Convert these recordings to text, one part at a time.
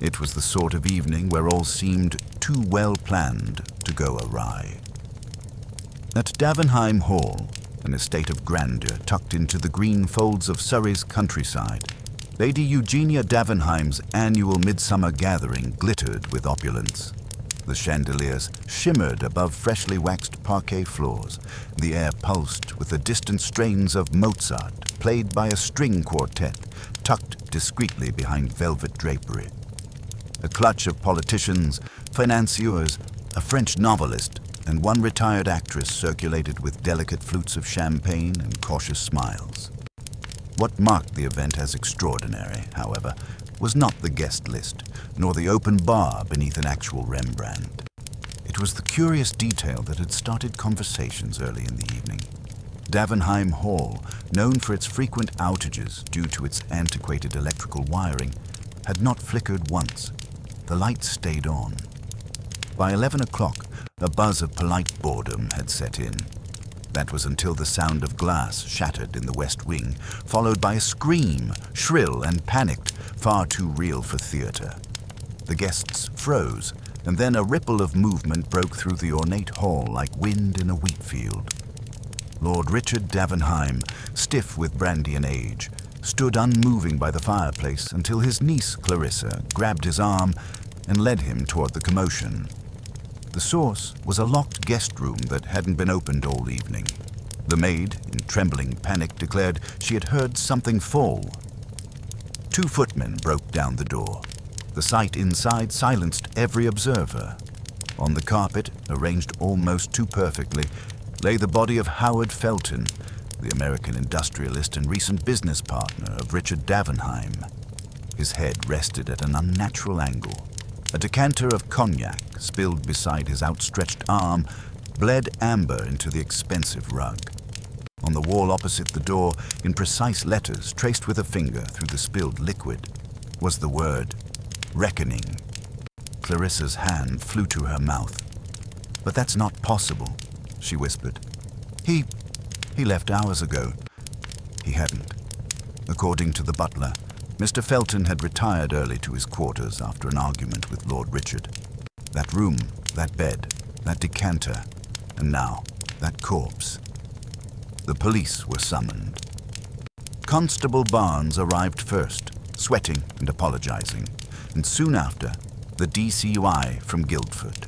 It was the sort of evening where all seemed too well planned to go awry. At Davenheim Hall, an estate of grandeur tucked into the green folds of Surrey's countryside, Lady Eugenia Davenheim's annual midsummer gathering glittered with opulence. The chandeliers shimmered above freshly waxed parquet floors. The air pulsed with the distant strains of Mozart, played by a string quartet tucked discreetly behind velvet drapery. A clutch of politicians, financiers, a French novelist, and one retired actress circulated with delicate flutes of champagne and cautious smiles. What marked the event as extraordinary, however, was not the guest list, nor the open bar beneath an actual Rembrandt. It was the curious detail that had started conversations early in the evening. Davenheim Hall, known for its frequent outages due to its antiquated electrical wiring, had not flickered once. The lights stayed on. By 11 o'clock, a buzz of polite boredom had set in. That was until the sound of glass shattered in the west wing, followed by a scream, shrill and panicked, far too real for theater. The guests froze, and then a ripple of movement broke through the ornate hall like wind in a wheat field. Lord Richard Davenheim, stiff with brandy and age, stood unmoving by the fireplace until his niece Clarissa grabbed his arm and led him toward the commotion. The source was a locked guest room that hadn't been opened all evening. The maid, in trembling panic, declared she had heard something fall. 2 footmen broke down the door. The sight inside silenced every observer. On the carpet, arranged almost too perfectly, lay the body of Howard Felton, the American industrialist and recent business partner of Richard Davenheim. His head rested at an unnatural angle. A decanter of cognac, spilled beside his outstretched arm, bled amber into the expensive rug. On the wall opposite the door, in precise letters traced with a finger through the spilled liquid, was the word, reckoning. Clarissa's hand flew to her mouth. "But that's not possible," she whispered. He left hours ago." He hadn't. According to the butler, Mr. Felton had retired early to his quarters after an argument with Lord Richard. That room, that bed, that decanter, and now that corpse. The police were summoned. Constable Barnes arrived first, sweating and apologizing, and soon after, the DCUI from Guildford.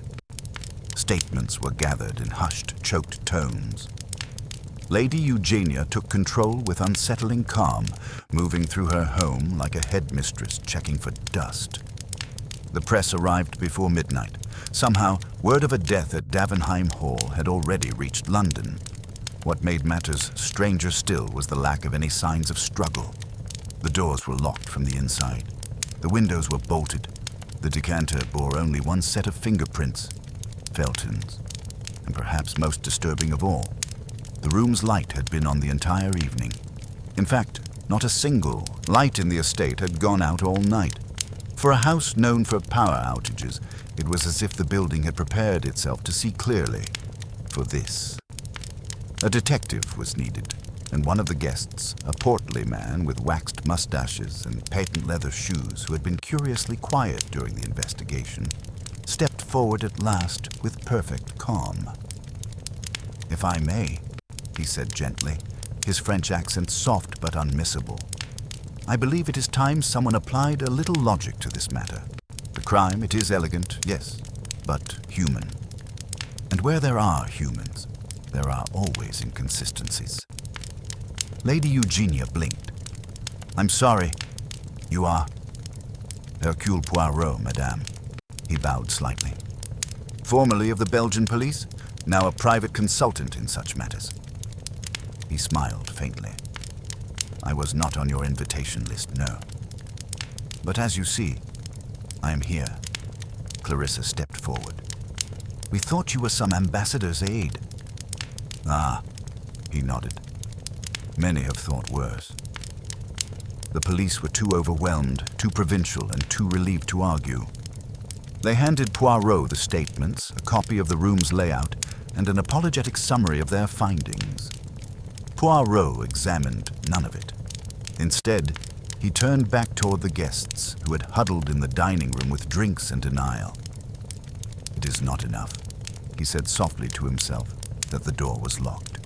Statements were gathered in hushed, choked tones. Lady Eugenia took control with unsettling calm, moving through her home like a headmistress checking for dust. The press arrived before midnight. Somehow, word of a death at Davenheim Hall had already reached London. What made matters stranger still was the lack of any signs of struggle. The doors were locked from the inside. The windows were bolted. The decanter bore only one set of fingerprints, Felton's. And perhaps most disturbing of all, the room's light had been on the entire evening. In fact, not a single light in the estate had gone out all night. For a house known for power outages, it was as if the building had prepared itself to see clearly for this. A detective was needed, and one of the guests, a portly man with waxed mustaches and patent leather shoes who had been curiously quiet during the investigation, stepped forward at last with perfect calm. "If I may," he said gently, his French accent soft but unmissable, "I believe it is time someone applied a little logic to this matter. The crime, it is elegant, yes, but human. And where there are humans, there are always inconsistencies." Lady Eugenia blinked. "I'm sorry. You are?" "Hercule Poirot, madame." He bowed slightly. "Formerly of the Belgian police, now a private consultant in such matters." He smiled faintly. "I was not on your invitation list, no. But as you see, I am here." Clarissa stepped forward. "We thought you were some ambassador's aide." "Ah," he nodded. "Many have thought worse." The police were too overwhelmed, too provincial, and too relieved to argue. They handed Poirot the statements, a copy of the room's layout, and an apologetic summary of their findings. Poirot examined none of it. Instead, He turned back toward the guests who had huddled in the dining room with drinks and denial. "It is not enough," he said softly to himself, that the door was locked.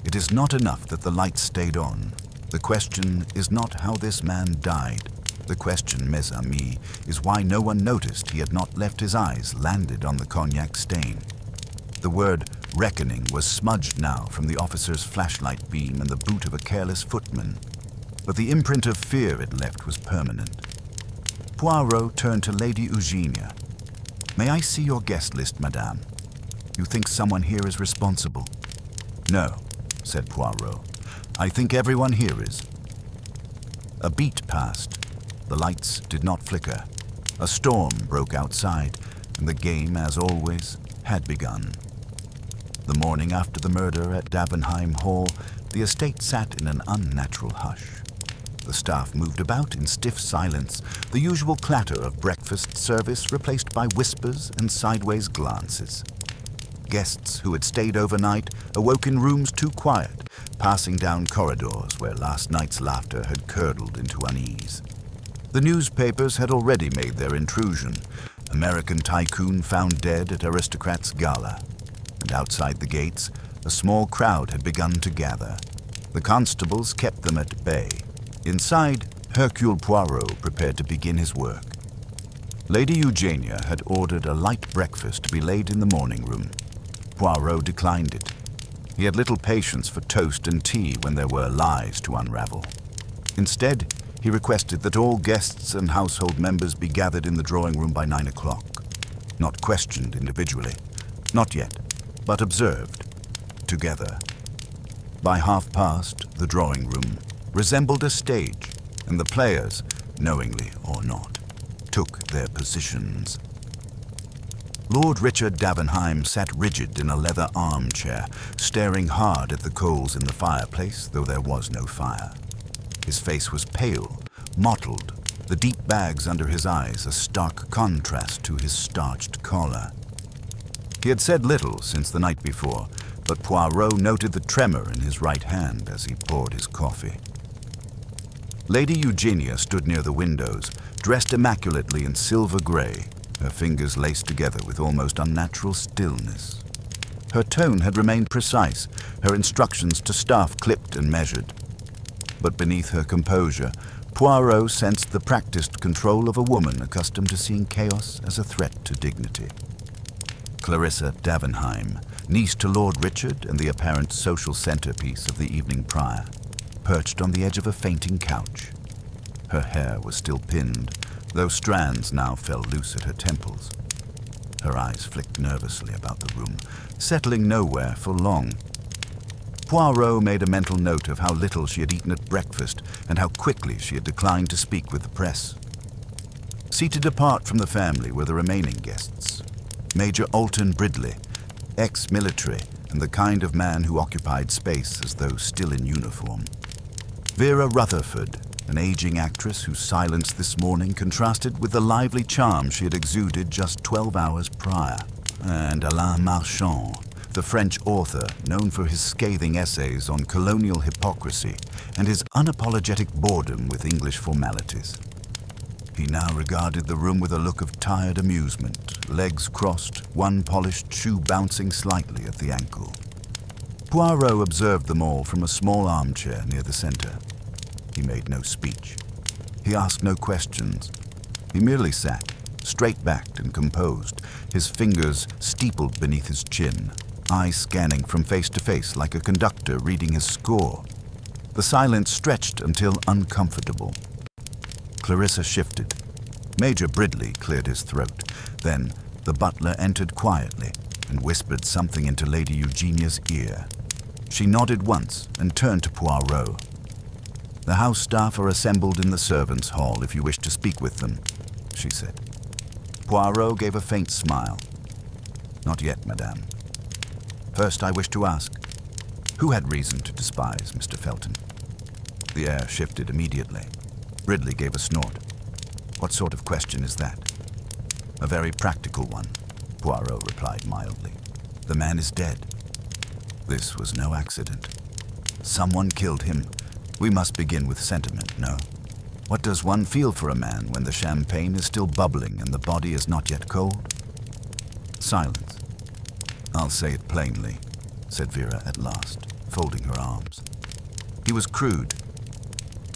"It is not enough that the lights stayed on. The question is not how this man died. The question, mes amis, is why no one noticed he had not left his eyes landed on the cognac stain." The word reckoning was smudged now from the officer's flashlight beam and the boot of a careless footman, but the imprint of fear it left was permanent. Poirot turned to Lady Eugenia. "May I see your guest list, madame? You think someone here is responsible?" "No," said Poirot. "I think everyone here is." A beat passed. The lights did not flicker. A storm broke outside, and the game, as always, had begun. The morning after the murder at Davenheim Hall, the estate sat in an unnatural hush. The staff moved about in stiff silence, the usual clatter of breakfast service replaced by whispers and sideways glances. Guests who had stayed overnight awoke in rooms too quiet, passing down corridors where last night's laughter had curdled into unease. The newspapers had already made their intrusion. American tycoon found dead at aristocrat's gala. And outside the gates, a small crowd had begun to gather. The constables kept them at bay. Inside, Hercule Poirot prepared to begin his work. Lady Eugenia had ordered a light breakfast to be laid in the morning room. Poirot declined it. He had little patience for toast and tea when there were lies to unravel. Instead, he requested that all guests and household members be gathered in the drawing room by 9 o'clock. Not questioned individually. Not yet, but observed. Together. By past, the drawing room resembled a stage, and the players, knowingly or not, took their positions. Lord Richard Davenheim sat rigid in a leather armchair, staring hard at the coals in the fireplace, though there was no fire. His face was pale, mottled, the deep bags under his eyes a stark contrast to his starched collar. He had said little since the night before, but Poirot noted the tremor in his right hand as he poured his coffee. Lady Eugenia stood near the windows, dressed immaculately in silver gray, her fingers laced together with almost unnatural stillness. Her tone had remained precise, her instructions to staff clipped and measured. But beneath her composure, Poirot sensed the practiced control of a woman accustomed to seeing chaos as a threat to dignity. Clarissa Davenheim, niece to Lord Richard and the apparent social centerpiece of the evening prior, perched on the edge of a fainting couch. Her hair was still pinned, though strands now fell loose at her temples. Her eyes flicked nervously about the room, settling nowhere for long. Poirot made a mental note of how little she had eaten at breakfast and how quickly she had declined to speak with the press. Seated apart from the family were the remaining guests. Major Alton Bridley, ex-military and the kind of man who occupied space as though still in uniform. Vera Rutherford, an aging actress whose silence this morning contrasted with the lively charm she had exuded just 12 hours prior. And Alain Marchand, the French author known for his scathing essays on colonial hypocrisy and his unapologetic boredom with English formalities. He now regarded the room with a look of tired amusement, legs crossed, one polished shoe bouncing slightly at the ankle. Poirot observed them all from a small armchair near the center. He made no speech. He asked no questions. He merely sat, straight-backed and composed, his fingers steepled beneath his chin, eyes scanning from face to face like a conductor reading his score. The silence stretched until uncomfortable. Clarissa shifted. Major Bridley cleared his throat. Then the butler entered quietly and whispered something into Lady Eugenia's ear. She nodded once and turned to Poirot. "The house staff are assembled in the servants' hall if you wish to speak with them," she said. Poirot gave a faint smile. "Not yet, madame. First, I wish to ask, who had reason to despise Mr. Felton?" The air shifted immediately. Ridley gave a snort. "What sort of question is that?" "A very practical one," Poirot replied mildly. "The man is dead. This was no accident. Someone killed him. We must begin with sentiment, no? What does one feel for a man when the champagne is still bubbling and the body is not yet cold? Silence. "I'll say it plainly," said Vera at last, folding her arms. "He was crude,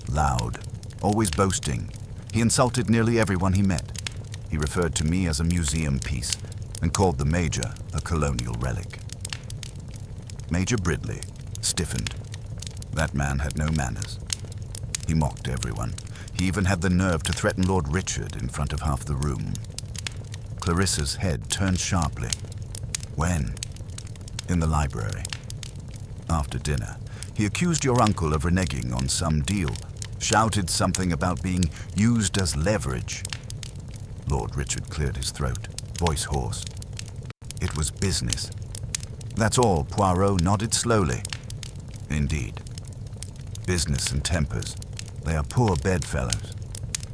loud, always boasting. He insulted nearly everyone he met. He referred to me as a museum piece and called the Major a colonial relic." Major Bridley stiffened. That man had no manners. He mocked everyone. He even had the nerve to threaten Lord Richard in front of half the room. Clarissa's head turned sharply. "When?" "In the library. After dinner. He accused your uncle of reneging on some deal, shouted something about being used as leverage." Lord Richard cleared his throat, voice hoarse. "It was business." "That's all." Poirot nodded slowly. "Indeed. Business and tempers. They are poor bedfellows."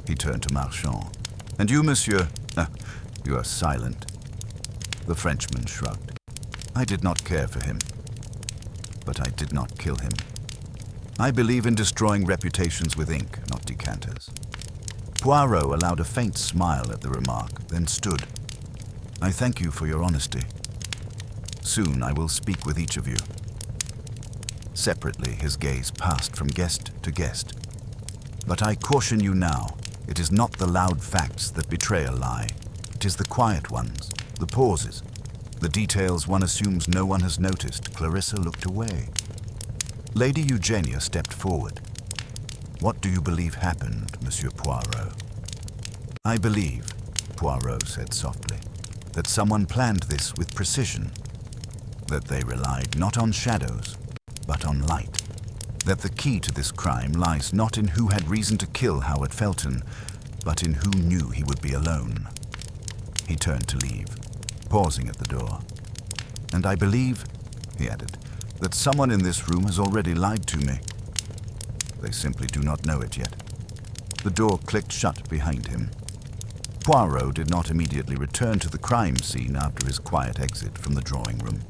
He turned to Marchand. "And you, monsieur?" "You are silent." The Frenchman shrugged. "I did not care for him, but I did not kill him. I believe in destroying reputations with ink, not decanters." Poirot allowed a faint smile at the remark, then stood. "I thank you for your honesty. Soon I will speak with each of you." Separately, his gaze passed from guest to guest. "But I caution you now, it is not the loud facts that betray a lie. It is the quiet ones, the pauses, the details one assumes no one has noticed." Clarissa looked away. Lady Eugenia stepped forward. "What do you believe happened, Monsieur Poirot?" "I believe," Poirot said softly, "that someone planned this with precision, that they relied not on shadows, but on light, that the key to this crime lies not in who had reason to kill Howard Felton, but in who knew he would be alone." He turned to leave, pausing at the door. "And I believe," he added, "that someone in this room has already lied to me. They simply do not know it yet." The door clicked shut behind him. Poirot did not immediately return to the crime scene after his quiet exit from the drawing room.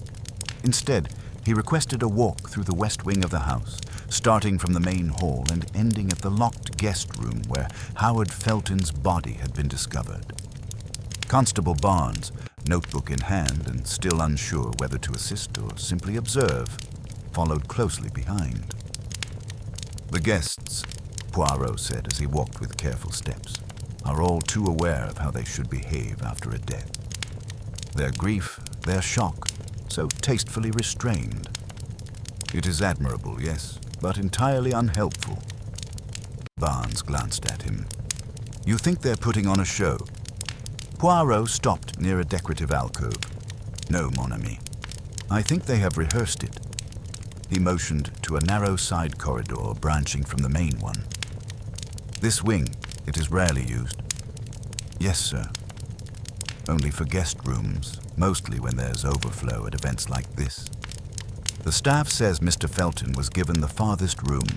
Instead, he requested a walk through the west wing of the house, starting from the main hall and ending at the locked guest room where Howard Felton's body had been discovered. Constable Barnes, notebook in hand and still unsure whether to assist or simply observe, followed closely behind. "The guests," Poirot said as he walked with careful steps, "are all too aware of how they should behave after a death. Their grief, their shock, so tastefully restrained. It is admirable, yes, but entirely unhelpful." Barnes glanced at him. "You think they're putting on a show?" Poirot stopped near a decorative alcove. "No, mon ami. I think they have rehearsed it." He motioned to a narrow side corridor branching from the main one. "This wing, it is rarely used." "Yes, sir. Only for guest rooms, mostly when there's overflow at events like this. The staff says Mr. Felton was given the farthest room,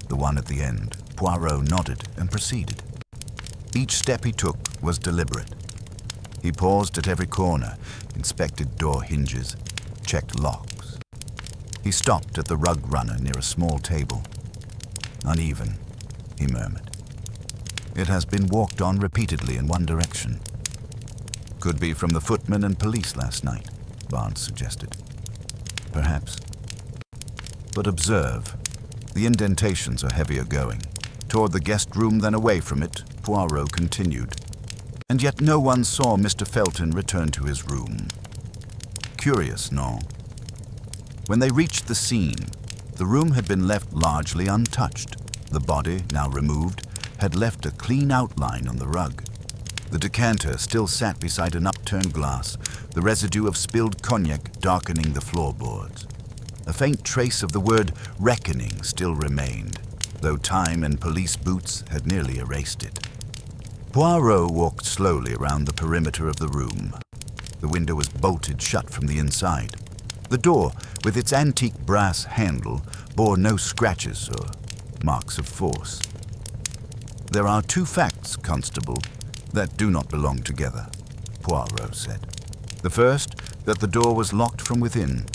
the one at the end." Poirot nodded and proceeded. Each step he took was deliberate. He paused at every corner, inspected door hinges, checked locks. He stopped at the rug runner near a small table. "Uneven," he murmured. "It has been walked on repeatedly in one direction." "Could be from the footmen and police last night," Barnes suggested. "Perhaps. But observe, the indentations are heavier going. Toward the guest room than away from it," Poirot continued. "And yet no one saw Mr. Felton return to his room. Curious, no?" When they reached the scene, the room had been left largely untouched. The body, now removed, had left a clean outline on the rug. The decanter still sat beside an upturned glass, the residue of spilled cognac darkening the floorboards. A faint trace of the word reckoning still remained, though time and police boots had nearly erased it. Poirot walked slowly around the perimeter of the room. The window was bolted shut from the inside. The door, with its antique brass handle, bore no scratches or marks of force. "There are two facts, Constable, that do not belong together," Poirot said. "The first, that the door was locked from within.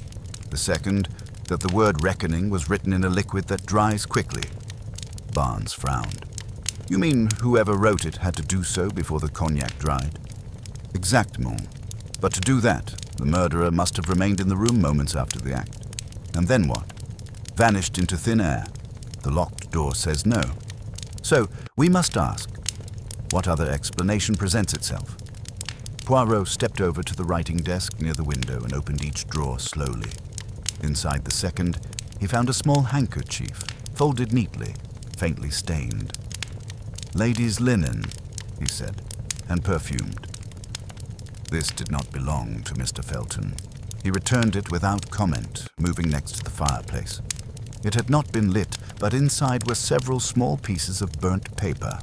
The second, that the word reckoning was written in a liquid that dries quickly." Barnes frowned. You mean whoever wrote it had to do so before the cognac dried? Exactement. But to do that, the murderer must have remained in the room moments after the act. And then what? Vanished into thin air. The locked door says no. So, we must ask, what other explanation presents itself? Poirot stepped over to the writing desk near the window and opened each drawer slowly. Inside the second, he found a small handkerchief, folded neatly, faintly stained. "Ladies' linen," he said, and perfumed. This did not belong to Mr. Felton. He returned it without comment, moving next to the fireplace. It had not been lit, but inside were several small pieces of burnt paper.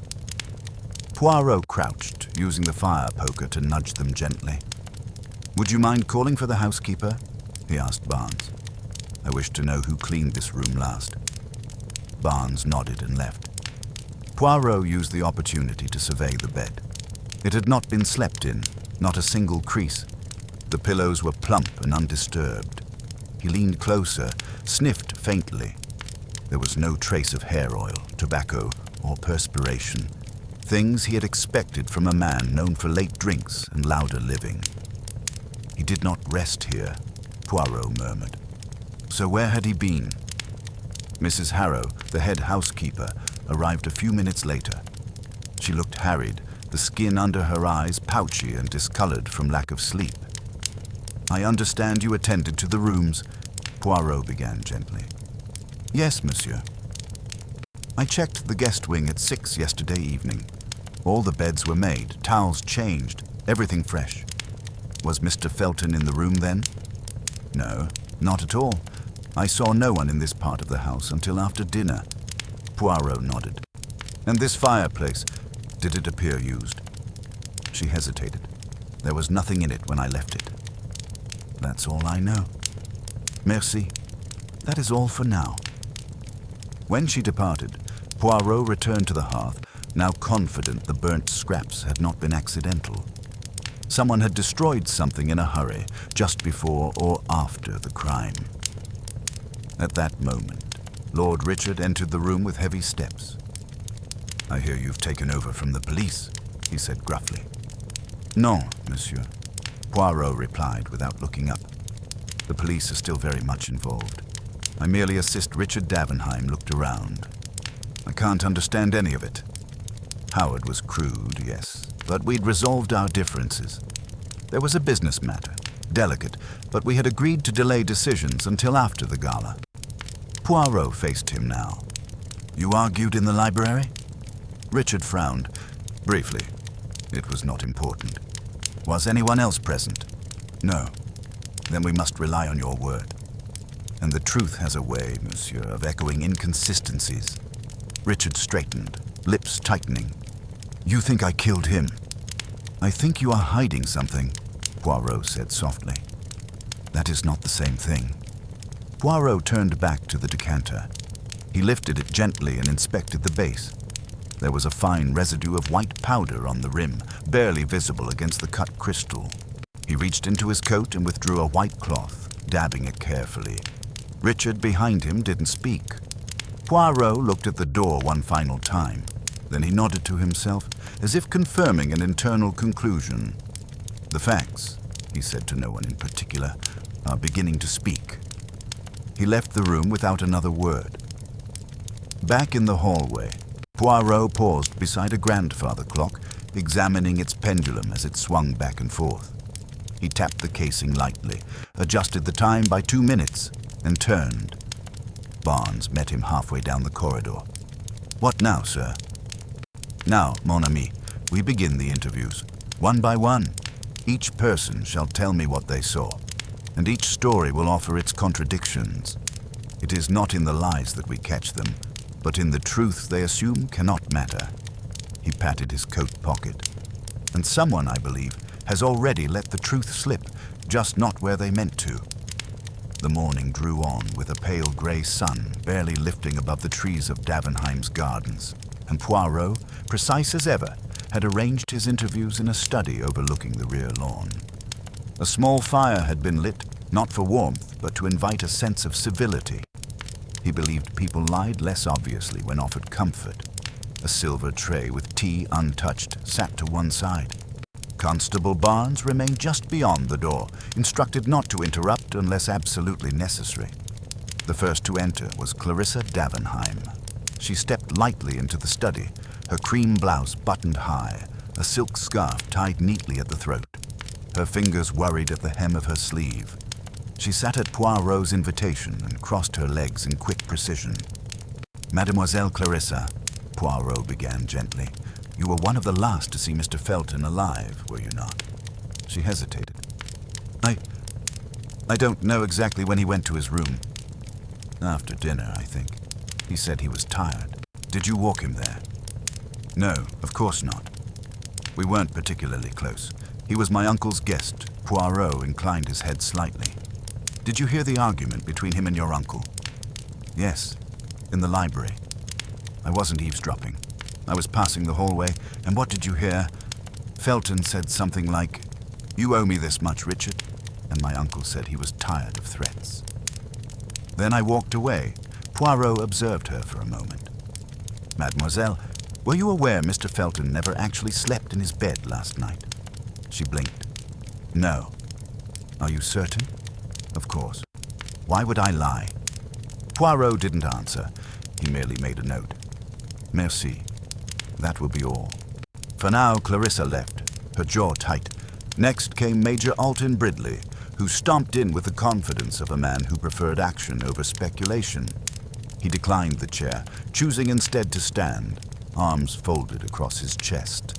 Poirot crouched, using the fire poker to nudge them gently. "Would you mind calling for the housekeeper?" he asked Barnes. "I wish to know who cleaned this room last." Barnes nodded and left. Poirot used the opportunity to survey the bed. It had not been slept in, not a single crease. The pillows were plump and undisturbed. He leaned closer, sniffed faintly. There was no trace of hair oil, tobacco, or perspiration. Things he had expected from a man known for late drinks and louder living. "He did not rest here," Poirot murmured. So where had he been? Mrs. Harrow, the head housekeeper, arrived a few minutes later. She looked harried, the skin under her eyes pouchy and discolored from lack of sleep. "I understand you attended to the rooms," Poirot began gently. "Yes, monsieur. I checked the guest wing at 6 yesterday evening. All the beds were made, towels changed, everything fresh. Was Mr. Felton in the room then?" "No, not at all. I saw no one in this part of the house until after dinner." Poirot nodded. "And this fireplace, did it appear used?" She hesitated. "There was nothing in it when I left it." "That's all I know." "Merci. That is all for now." When she departed, Poirot returned to the hearth, now confident the burnt scraps had not been accidental. Someone had destroyed something in a hurry, just before or after the crime. At that moment, Lord Richard entered the room with heavy steps. "I hear you've taken over from the police," he said gruffly. "Non, monsieur," Poirot replied without looking up. "The police are still very much involved. I merely assist Richard Davenheim looked around. I can't understand any of it. Howard was crude, yes, but we'd resolved our differences. There was a business matter, delicate, but we had agreed to delay decisions until after the gala." Poirot faced him now. "You argued in the library?" Richard frowned. "Briefly. It was not important." "Was anyone else present?" "No." "Then we must rely on your word." "And the truth has a way, monsieur, of echoing inconsistencies." Richard straightened, lips tightening. "You think I killed him?" "I think you are hiding something," Poirot said softly. "That is not the same thing." Poirot turned back to the decanter. He lifted it gently and inspected the base. There was a fine residue of white powder on the rim, barely visible against the cut crystal. He reached into his coat and withdrew a white cloth, dabbing it carefully. Richard behind him didn't speak. Poirot looked at the door one final time. Then he nodded to himself, as if confirming an internal conclusion. "The facts," he said to no one in particular, "are beginning to speak." He left the room without another word. Back in the hallway, Poirot paused beside a grandfather clock, examining its pendulum as it swung back and forth. He tapped the casing lightly, adjusted the time by 2 minutes, and turned. Barnes met him halfway down the corridor. "What now, sir?" "Now, mon ami, we begin the interviews. One by one, each person shall tell me what they saw, and each story will offer its contradictions. It is not in the lies that we catch them, but in the truth they assume cannot matter." He patted his coat pocket. "And someone, I believe, has already let the truth slip, just not where they meant to." The morning drew on with a pale grey sun barely lifting above the trees of Davenheim's gardens, and Poirot, precise as ever, had arranged his interviews in a study overlooking the rear lawn. A small fire had been lit, not for warmth, but to invite a sense of civility. He believed people lied less obviously when offered comfort. A silver tray with tea untouched sat to one side. Constable Barnes remained just beyond the door, instructed not to interrupt unless absolutely necessary. The first to enter was Clarissa Davenheim. She stepped lightly into the study, her cream blouse buttoned high, a silk scarf tied neatly at the throat. Her fingers worried at the hem of her sleeve. She sat at Poirot's invitation and crossed her legs in quick precision. "Mademoiselle Clarissa," Poirot began gently, "you were one of the last to see Mr. Felton alive, were you not?" She hesitated. I don't know exactly when he went to his room. After dinner, I think. He said he was tired. Did you walk him there? No, of course not. We weren't particularly close. He was my uncle's guest. Poirot inclined his head slightly. Did you hear the argument between him and your uncle? Yes, in the library. I wasn't eavesdropping. I was passing the hallway, and what did you hear? Felton said something like, "You owe me this much, Richard," and my uncle said he was tired of threats. Then I walked away. Poirot observed her for a moment. "Mademoiselle, were you aware Mr. Felton never actually slept in his bed last night?" She blinked. "No." "Are you certain?" "Of course. Why would I lie?" Poirot didn't answer. He merely made a note. "Merci. That will be all." For now, Clarissa left, her jaw tight. Next came Major Alton Bridley, who stomped in with the confidence of a man who preferred action over speculation. He declined the chair, choosing instead to stand, arms folded across his chest.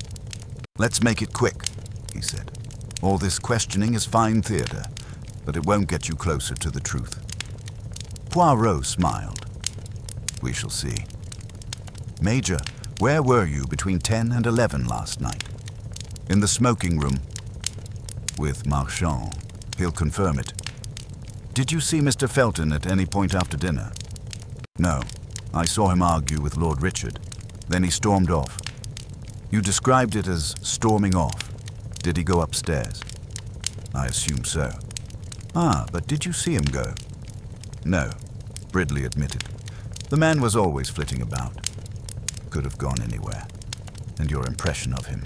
"Let's make it quick," he said. "All this questioning is fine theater, but it won't get you closer to the truth." Poirot smiled. "We shall see." "Major, where were you between 10 and 11 last night?" "In the smoking room." "With Marchand. He'll confirm it." "Did you see Mr. Felton at any point after dinner?" "No. I saw him argue with Lord Richard. Then he stormed off." "You described it as storming off. Did he go upstairs?" "I assume so." "Ah, but did you see him go?" "No," Bridley admitted. "The man was always flitting about. Could have gone anywhere. And your impression of him?"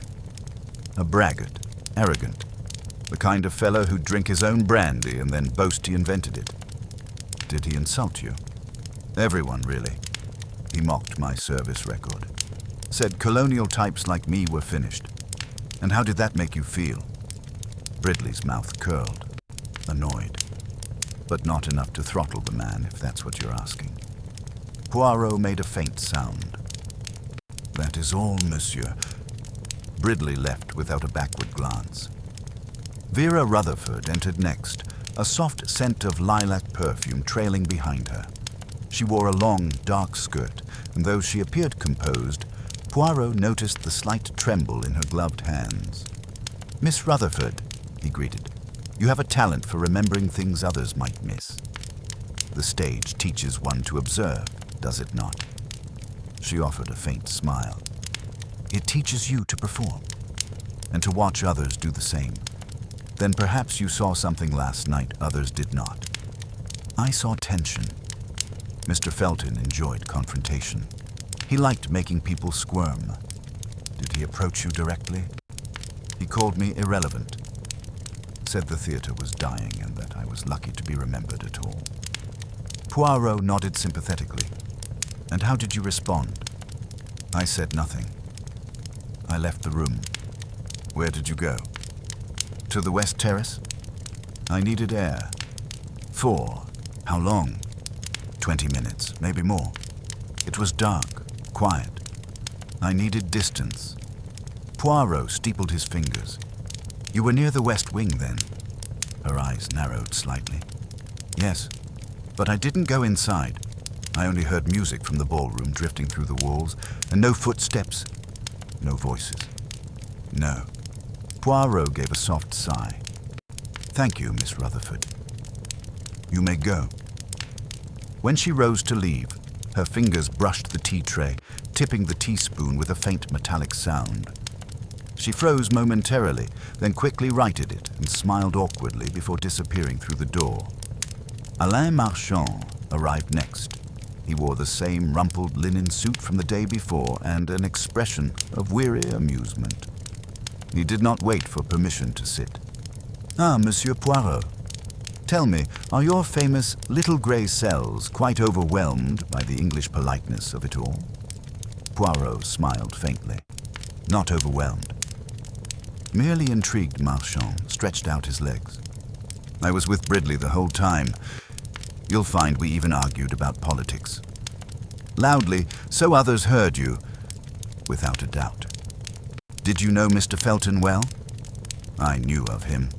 "A braggart, arrogant. The kind of fellow who'd drink his own brandy and then boast he invented it." "Did he insult you?" "Everyone, really. He mocked my service record. Said colonial types like me were finished." "And how did that make you feel?" Bridley's mouth curled, annoyed. But not enough to throttle the man, if that's what you're asking. Poirot made a faint sound. "That is all, monsieur." Bridley left without a backward glance. Vera Rutherford entered next, a soft scent of lilac perfume trailing behind her. She wore a long, dark skirt, and though she appeared composed, Poirot noticed the slight tremble in her gloved hands. "Miss Rutherford," he greeted, "you have a talent for remembering things others might miss. The stage teaches one to observe, does it not?" She offered a faint smile. "It teaches you to perform, and to watch others do the same. Then perhaps you saw something last night others did not." "I saw tension." Mr. Felton enjoyed confrontation. He liked making people squirm. "Did he approach you directly?" "He called me irrelevant. Said the theater was dying and that I was lucky to be remembered at all." Poirot nodded sympathetically. "And how did you respond?" "I said nothing. I left the room." "Where did you go?" "To the West Terrace. I needed air." "For how long?" 20 minutes, maybe more. It was dark, quiet. I needed distance." Poirot steepled his fingers. "You were near the West Wing then?" Her eyes narrowed slightly. "Yes, but I didn't go inside. I only heard music from the ballroom drifting through the walls, and no footsteps, no voices. No." Poirot gave a soft sigh. "Thank you, Miss Rutherford. You may go." When she rose to leave, her fingers brushed the tea tray, tipping the teaspoon with a faint metallic sound. She froze momentarily, then quickly righted it and smiled awkwardly before disappearing through the door. Alain Marchand arrived next. He wore the same rumpled linen suit from the day before and an expression of weary amusement. He did not wait for permission to sit. "Ah, Monsieur Poirot. Tell me, are your famous little grey cells quite overwhelmed by the English politeness of it all?" Poirot smiled faintly. "Not overwhelmed." Merely intrigued, Marchand stretched out his legs. "I was with Bridley the whole time. You'll find we even argued about politics. Loudly, so others heard you, without a doubt. Did you know Mr. Felton well?" "I knew of him.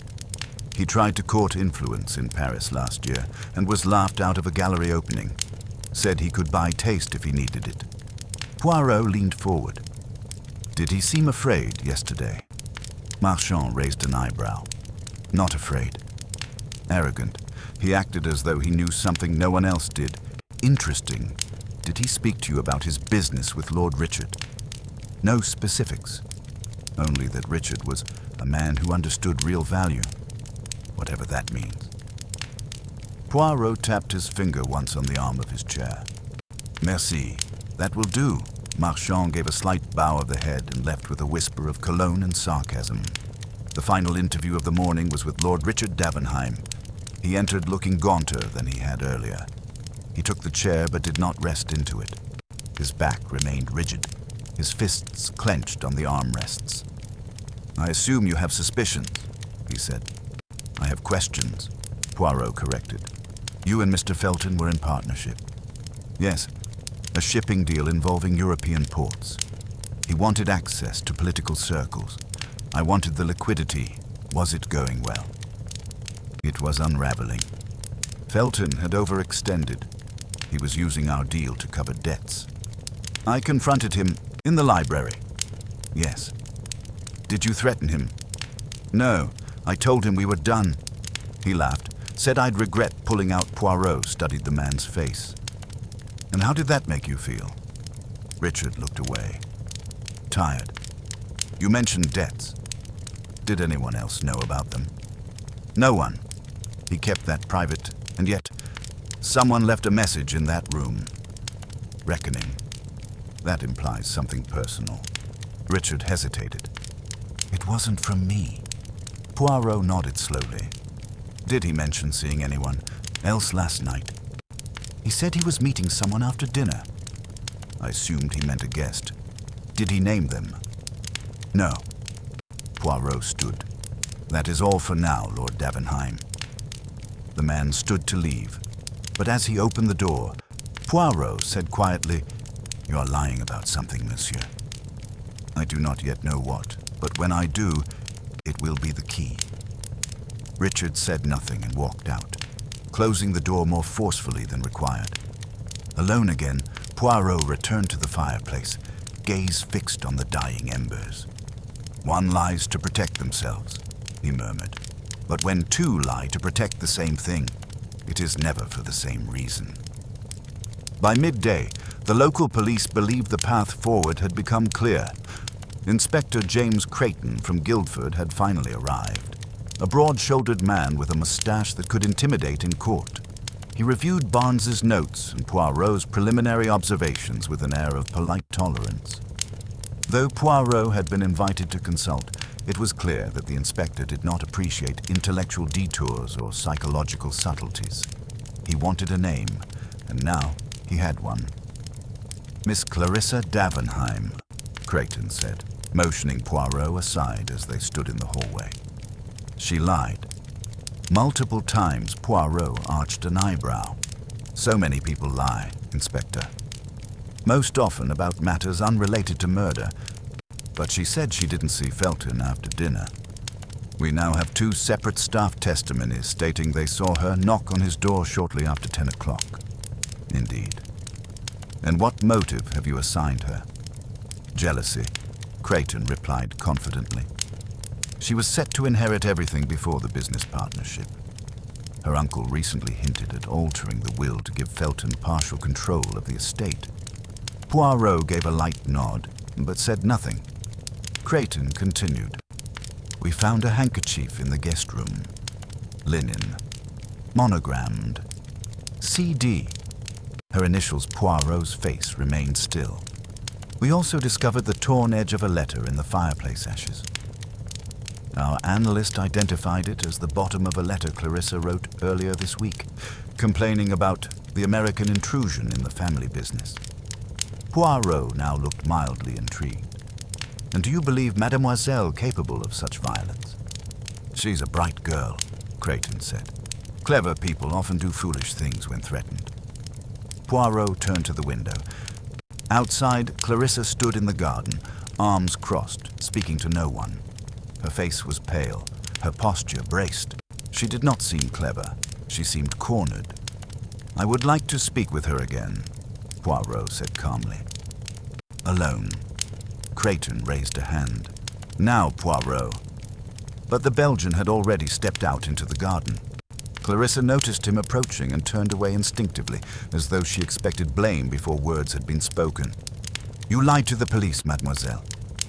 He tried to court influence in Paris last year and was laughed out of a gallery opening. Said he could buy taste if he needed it." Poirot leaned forward. "Did he seem afraid yesterday?" Marchand raised an eyebrow. "Not afraid. Arrogant. He acted as though he knew something no one else did. Interesting. Did he speak to you about his business with Lord Richard?" "No specifics. Only that Richard was a man who understood real value, whatever that means." Poirot tapped his finger once on the arm of his chair. "Merci. That will do." Marchand gave a slight bow of the head and left with a whisper of cologne and sarcasm. The final interview of the morning was with Lord Richard Davenheim. He entered looking gaunter than he had earlier. He took the chair but did not rest into it. His back remained rigid, his fists clenched on the armrests. "I assume you have suspicions," he said. "I have questions," Poirot corrected. "You and Mr. Felton were in partnership." "Yes, a shipping deal involving European ports. He wanted access to political circles. I wanted the liquidity. Was it going well?" "It was unraveling. Felton had overextended. He was using our deal to cover debts. I confronted him in the library." "Yes." "Did you threaten him?" "No. I told him we were done." He laughed, said I'd regret pulling out. Poirot studied the man's face. "And how did that make you feel?" Richard looked away. "Tired. You mentioned debts. Did anyone else know about them?" "No one. He kept that private, and yet someone left a message in that room. Reckoning. That implies something personal." Richard hesitated. "It wasn't from me." Poirot nodded slowly. "Did he mention seeing anyone else last night?" "He said he was meeting someone after dinner." I assumed he meant a guest. "Did he name them?" "No." Poirot stood. "That is all for now, Lord Davenheim." The man stood to leave, but as he opened the door, Poirot said quietly, "You are lying about something, monsieur. I do not yet know what, but when I do, it will be the key." Richard said nothing and walked out, closing the door more forcefully than required. Alone again, Poirot returned to the fireplace, gaze fixed on the dying embers. "One lies to protect themselves," he murmured. "But when two lie to protect the same thing, it is never for the same reason." By midday, the local police believed the path forward had become clear. Inspector James Creighton from Guildford had finally arrived, a broad-shouldered man with a mustache that could intimidate in court. He reviewed Barnes's notes and Poirot's preliminary observations with an air of polite tolerance. Though Poirot had been invited to consult, it was clear that the inspector did not appreciate intellectual detours or psychological subtleties. He wanted a name, and now he had one. "Miss Clarissa Davenheim," Creighton said, motioning Poirot aside as they stood in the hallway. She lied. Multiple times Poirot arched an eyebrow. "So many people lie, Inspector. Most often about matters unrelated to murder, but she said she didn't see Felton after dinner. We now have 2 separate staff testimonies stating they saw her knock on his door shortly after 10 o'clock. "Indeed. And what motive have you assigned her?" "Jealousy," Creighton replied confidently. "She was set to inherit everything before the business partnership. Her uncle recently hinted at altering the will to give Felton partial control of the estate." Poirot gave a light nod, but said nothing. Creighton continued. "We found a handkerchief in the guest room. Linen. Monogrammed. CD. Her initials Poirot's face remained still. We also discovered the torn edge of a letter in the fireplace ashes. Our analyst identified it as the bottom of a letter Clarissa wrote earlier this week, complaining about the American intrusion in the family business. Poirot now looked mildly intrigued. And do you believe Mademoiselle capable of such violence? She's a bright girl, Creighton said. Clever people often do foolish things when threatened. Poirot turned to the window. Outside, Clarissa stood in the garden, arms crossed, speaking to no one. Her face was pale, her posture braced. She did not seem clever. She seemed cornered. I would like to speak with her again, Poirot said calmly. Alone. Creighton raised a hand. Now, Poirot. But the Belgian had already stepped out into the garden. Clarissa noticed him approaching and turned away instinctively, as though she expected blame before words had been spoken. You lied to the police, mademoiselle,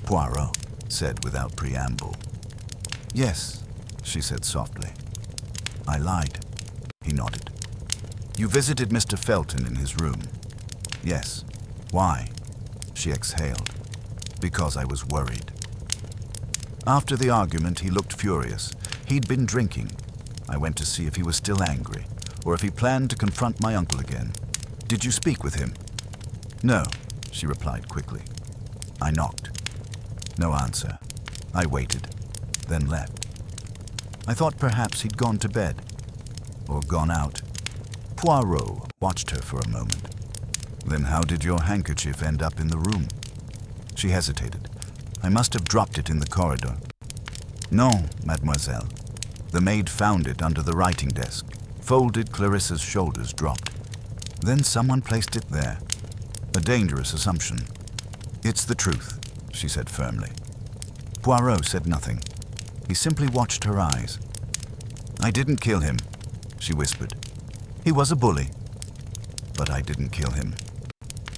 Poirot said without preamble. Yes, she said softly. I lied. He nodded. You visited Mr. Felton in his room. Yes. Why? She exhaled. Because I was worried. After the argument, he looked furious. He'd been drinking. I went to see if he was still angry, or if he planned to confront my uncle again. Did you speak with him? No, she replied quickly. I knocked. No answer. I waited, then left. I thought perhaps he'd gone to bed, or gone out. Poirot watched her for a moment. Then how did your handkerchief end up in the room? She hesitated. I must have dropped it in the corridor. No, mademoiselle. The maid found it under the writing desk. Folded, Clarissa's shoulders dropped. Then someone placed it there. A dangerous assumption. It's the truth, she said firmly. Poirot said nothing. He simply watched her eyes. I didn't kill him, she whispered. He was a bully. But I didn't kill him.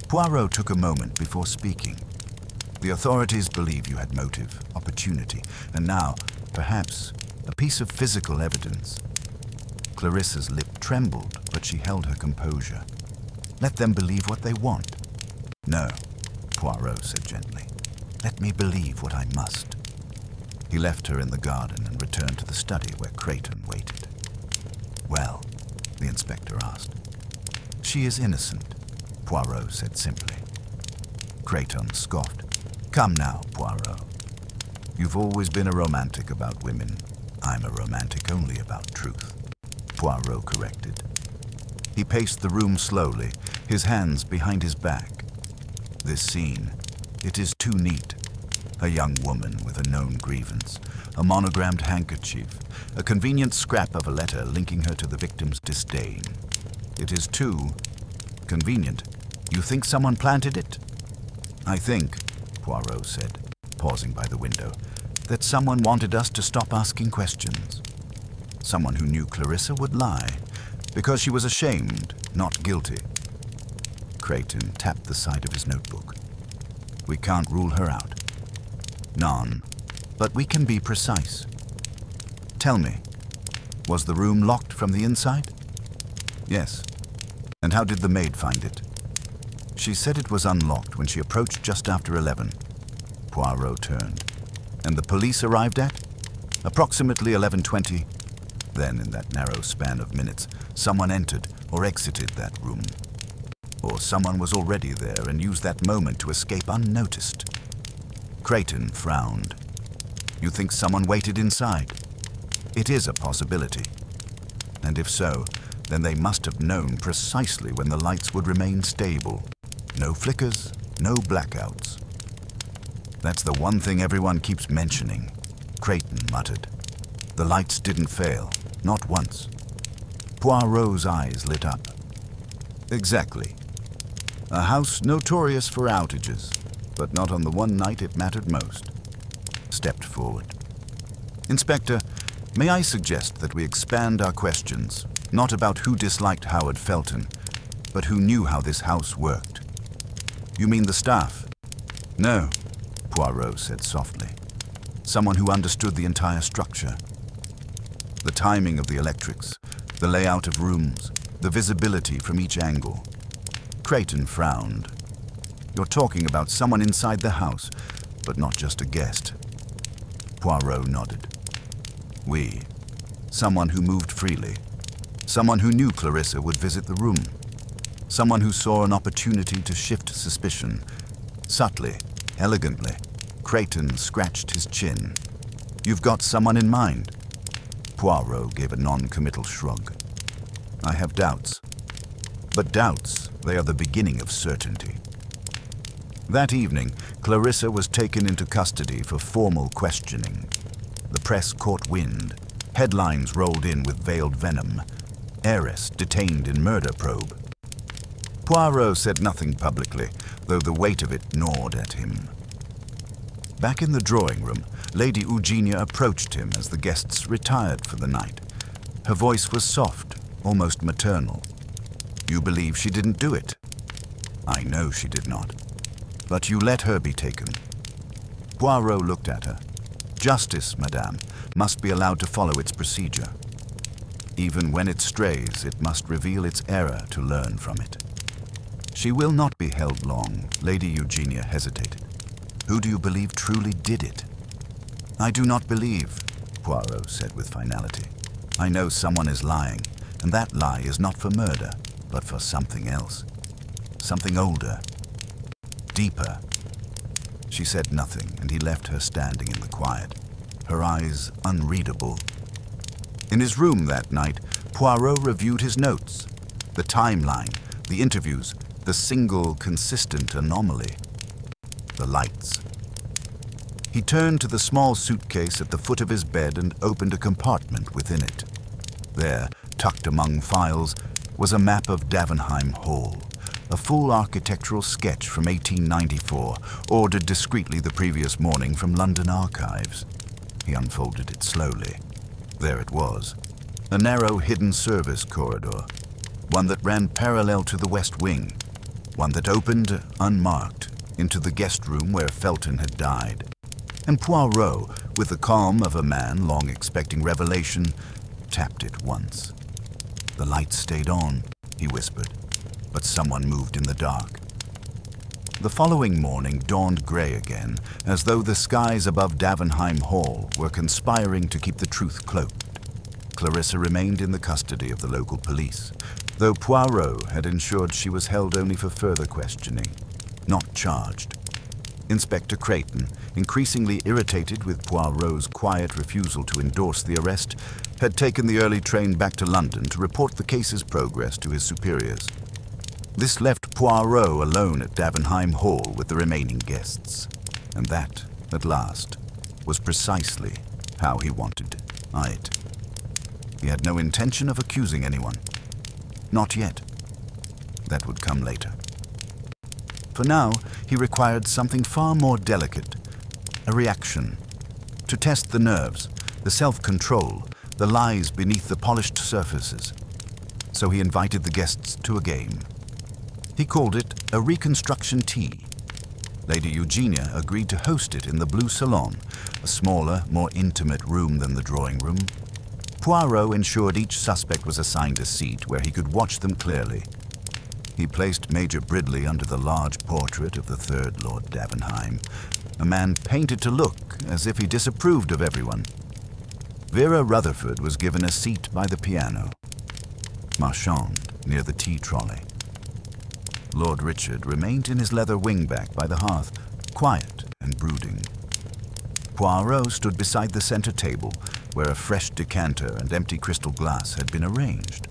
Poirot took a moment before speaking. The authorities believe you had motive, opportunity, and now, perhaps, a piece of physical evidence. Clarissa's lip trembled, but she held her composure. Let them believe what they want. No, Poirot said gently. Let me believe what I must. He left her in the garden and returned to the study where Creighton waited. Well, the inspector asked. She is innocent, Poirot said simply. Creighton scoffed. Come now, Poirot. You've always been a romantic about women. I'm a romantic only about truth, Poirot corrected. He paced the room slowly, his hands behind his back. This scene, it is too neat. A young woman with a known grievance, a monogrammed handkerchief, a convenient scrap of a letter linking her to the victim's disdain. It is too convenient. You think someone planted it? I think, Poirot said, pausing by the window, that someone wanted us to stop asking questions. Someone who knew Clarissa would lie, because she was ashamed, not guilty. Creighton tapped the side of his notebook. We can't rule her out. None, but we can be precise. Tell me, was the room locked from the inside? Yes. And how did the maid find it? She said it was unlocked when she approached just after 11. Poirot turned. And the police arrived at? Approximately 11:20. Then, in that narrow span of minutes, someone entered or exited that room. Or someone was already there and used that moment to escape unnoticed. Creighton frowned. You think someone waited inside? It is a possibility. And if so, then they must have known precisely when the lights would remain stable. No flickers, no blackouts. That's the one thing everyone keeps mentioning, Creighton muttered. The lights didn't fail, not once. Poirot's eyes lit up. Exactly. A house notorious for outages, but not on the one night it mattered most. Stepped forward. Inspector, may I suggest that we expand our questions, not about who disliked Howard Felton, but who knew how this house worked? You mean the staff? No, Poirot said softly. Someone who understood the entire structure. The timing of the electrics, the layout of rooms, the visibility from each angle. Creighton frowned. "You're talking about someone inside the house, but not just a guest." Poirot nodded. "We. Someone who moved freely. Someone who knew Clarissa would visit the room. Someone who saw an opportunity to shift suspicion. Subtly, elegantly, Creighton scratched his chin. You've got someone in mind?" Poirot gave a non-committal shrug. "I have doubts. But doubts, they are the beginning of certainty." That evening, Clarissa was taken into custody for formal questioning. The press caught wind. Headlines rolled in with veiled venom. Heiress detained in murder probe. Poirot said nothing publicly, though the weight of it gnawed at him. Back in the drawing room, Lady Eugenia approached him as the guests retired for the night. Her voice was soft, almost maternal. "You believe she didn't do it?" "I know she did not. But you let her be taken." Poirot looked at her. "Justice, madame, must be allowed to follow its procedure. Even when it strays, it must reveal its error to learn from it." "She will not be held long." Lady Eugenia hesitated. "Who do you believe truly did it?" "I do not believe," Poirot said with finality. "I know someone is lying, and that lie is not for murder, but for something else. Something older, deeper." She said nothing, and he left her standing in the quiet, her eyes unreadable. In his room that night, Poirot reviewed his notes, the timeline, the interviews, the single consistent anomaly. The lights. He turned to the small suitcase at the foot of his bed and opened a compartment within it. There, tucked among files, was a map of Davenheim Hall, a full architectural sketch from 1894, ordered discreetly the previous morning from London archives. He unfolded it slowly. There it was, a narrow hidden service corridor, one that ran parallel to the west wing, one that opened, unmarked, into the guest room where Felton had died. And Poirot, with the calm of a man long expecting revelation, tapped it once. "The lights stayed on," he whispered, "but someone moved in the dark." The following morning dawned gray again, as though the skies above Davenheim Hall were conspiring to keep the truth cloaked. Clarissa remained in the custody of the local police, though Poirot had ensured she was held only for further questioning, not charged. Inspector Creighton, increasingly irritated with Poirot's quiet refusal to endorse the arrest, had taken the early train back to London to report the case's progress to his superiors. This left Poirot alone at Davenheim Hall with the remaining guests. And that, at last, was precisely how he wanted it. He had no intention of accusing anyone. Not yet. That would come later. For now, he required something far more delicate, a reaction, to test the nerves, the self-control, the lies beneath the polished surfaces. So he invited the guests to a game. He called it a reconstruction tea. Lady Eugenia agreed to host it in the Blue Salon, a smaller, more intimate room than the drawing room. Poirot ensured each suspect was assigned a seat where he could watch them clearly. He placed Major Bridley under the large portrait of the third Lord Davenheim, a man painted to look as if he disapproved of everyone. Vera Rutherford was given a seat by the piano, Marchand near the tea trolley. Lord Richard remained in his leather wingback by the hearth, quiet and brooding. Poirot stood beside the center table, where a fresh decanter and empty crystal glass had been arranged.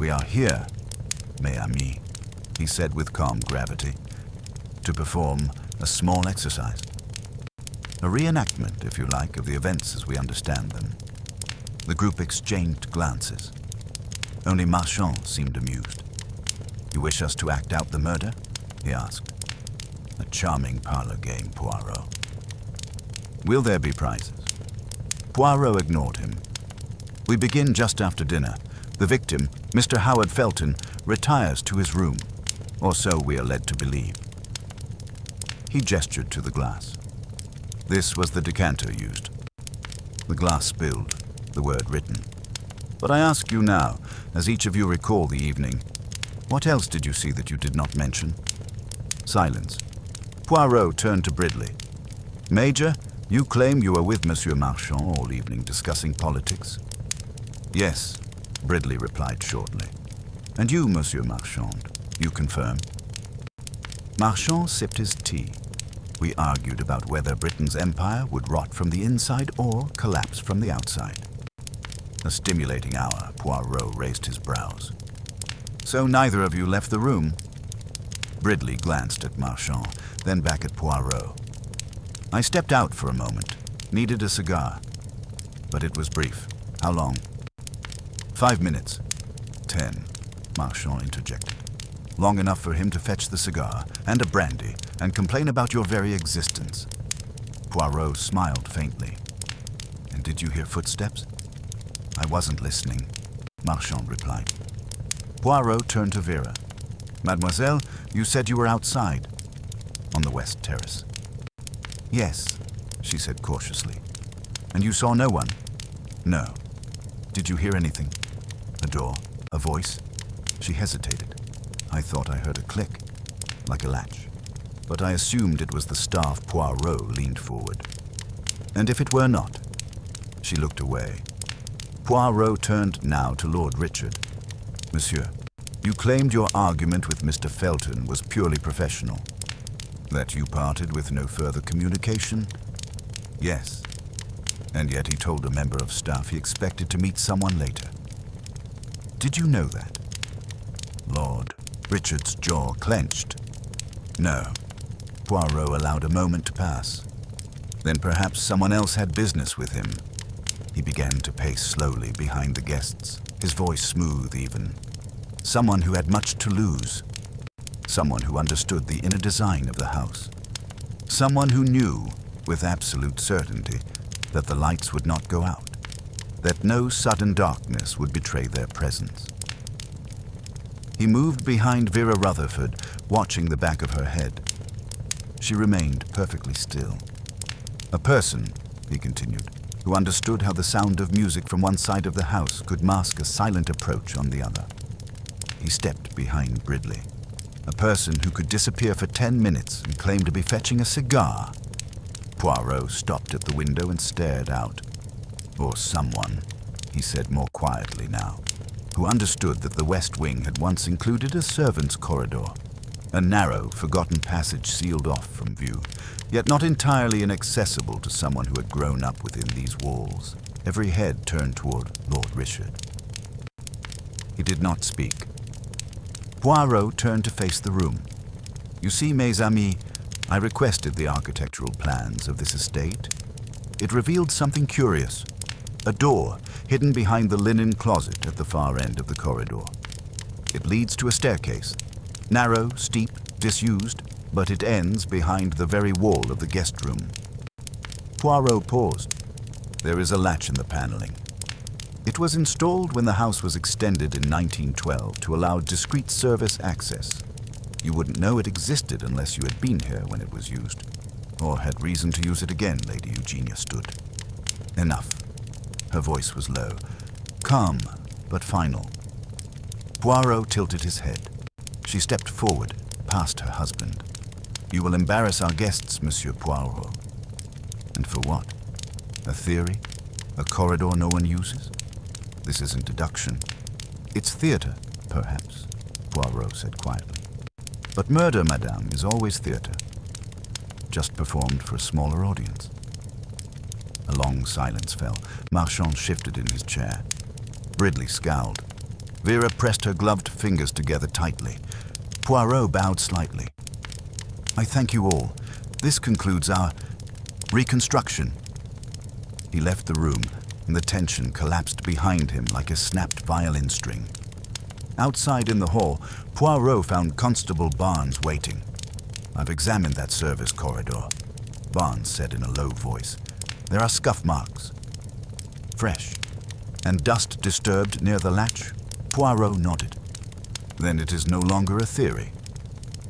"We are here, mes amis," he said with calm gravity, "to perform a small exercise. A reenactment, if you like, of the events as we understand them." The group exchanged glances. Only Marchand seemed amused. "You wish us to act out the murder?" he asked. "A charming parlor game, Poirot." "Will there be prizes?" Poirot ignored him. "We begin just after dinner. The victim, Mr. Howard Felton, retires to his room, or so we are led to believe." He gestured to the glass. This was the decanter used. The glass spilled, the word written. "But I ask you now, as each of you recall the evening, What else did you see that you did not mention? Silence. Poirot turned to Bridley. Major, you claim you were with Monsieur Marchand all evening discussing politics? Yes, Bridley replied shortly. And you, Monsieur Marchand, you confirm? Marchand sipped his tea. We argued about whether Britain's empire would rot from the inside or collapse from the outside. A stimulating hour. Poirot raised his brows. So neither of you left the room? Bridley glanced at Marchand, then back at Poirot. I stepped out for a moment, needed a cigar. But it was brief. How long? 5 minutes. 10, Marchand interjected. Long enough for him to fetch the cigar and a brandy and complain about your very existence. Poirot smiled faintly. And did you hear footsteps? I wasn't listening, Marchand replied. Poirot turned to Vera. Mademoiselle, you said you were outside. On the west terrace. Yes, she said cautiously. And you saw no one? No. Did you hear anything? A door? A voice? She hesitated. I thought I heard a click, like a latch. But I assumed it was the staff. Poirot leaned forward. And if it were not? She looked away. Poirot turned now to Lord Richard. Monsieur, you claimed your argument with Mr. Felton was purely professional. That you parted with no further communication? Yes. And yet he told a member of staff he expected to meet someone later. Did you know that? Lord Richard's jaw clenched. No. Poirot allowed a moment to pass. Then perhaps someone else had business with him. He began to pace slowly behind the guests, his voice smooth even. Someone who had much to lose. Someone who understood the inner design of the house. Someone who knew, with absolute certainty, that the lights would not go out, that no sudden darkness would betray their presence. He moved behind Vera Rutherford, watching the back of her head. She remained perfectly still. A person, he continued, who understood how the sound of music from one side of the house could mask a silent approach on the other. He stepped behind Bridley. A person who could disappear for 10 minutes and claim to be fetching a cigar. Poirot stopped at the window and stared out. Or someone, he said more quietly now, who understood that the West Wing had once included a servants' corridor, a narrow, forgotten passage sealed off from view, yet not entirely inaccessible to someone who had grown up within these walls. Every head turned toward Lord Richard. He did not speak. Poirot turned to face the room. You see, mes amis, I requested the architectural plans of this estate. It revealed something curious. A door hidden behind the linen closet at the far end of the corridor. It leads to a staircase, narrow, steep, disused, but it ends behind the very wall of the guest room. Poirot paused. There is a latch in the paneling. It was installed when the house was extended in 1912 to allow discreet service access. You wouldn't know it existed unless you had been here when it was used, or had reason to use it again, Lady Eugenia stood. Enough. Her voice was low, calm, but final. Poirot tilted his head. She stepped forward, past her husband. You will embarrass our guests, Monsieur Poirot. And for what? A theory? A corridor no one uses? This isn't deduction. It's theater, perhaps, Poirot said quietly. But murder, madame, is always theater. Just performed for a smaller audience. A long silence fell. Marchand shifted in his chair. Bridley scowled. Vera pressed her gloved fingers together tightly. Poirot bowed slightly. I thank you all. This concludes our reconstruction. He left the room, and the tension collapsed behind him like a snapped violin string. Outside in the hall, Poirot found Constable Barnes waiting. I've examined that service corridor, Barnes said in a low voice. There are scuff marks. Fresh. And dust disturbed near the latch? Poirot nodded. Then it is no longer a theory.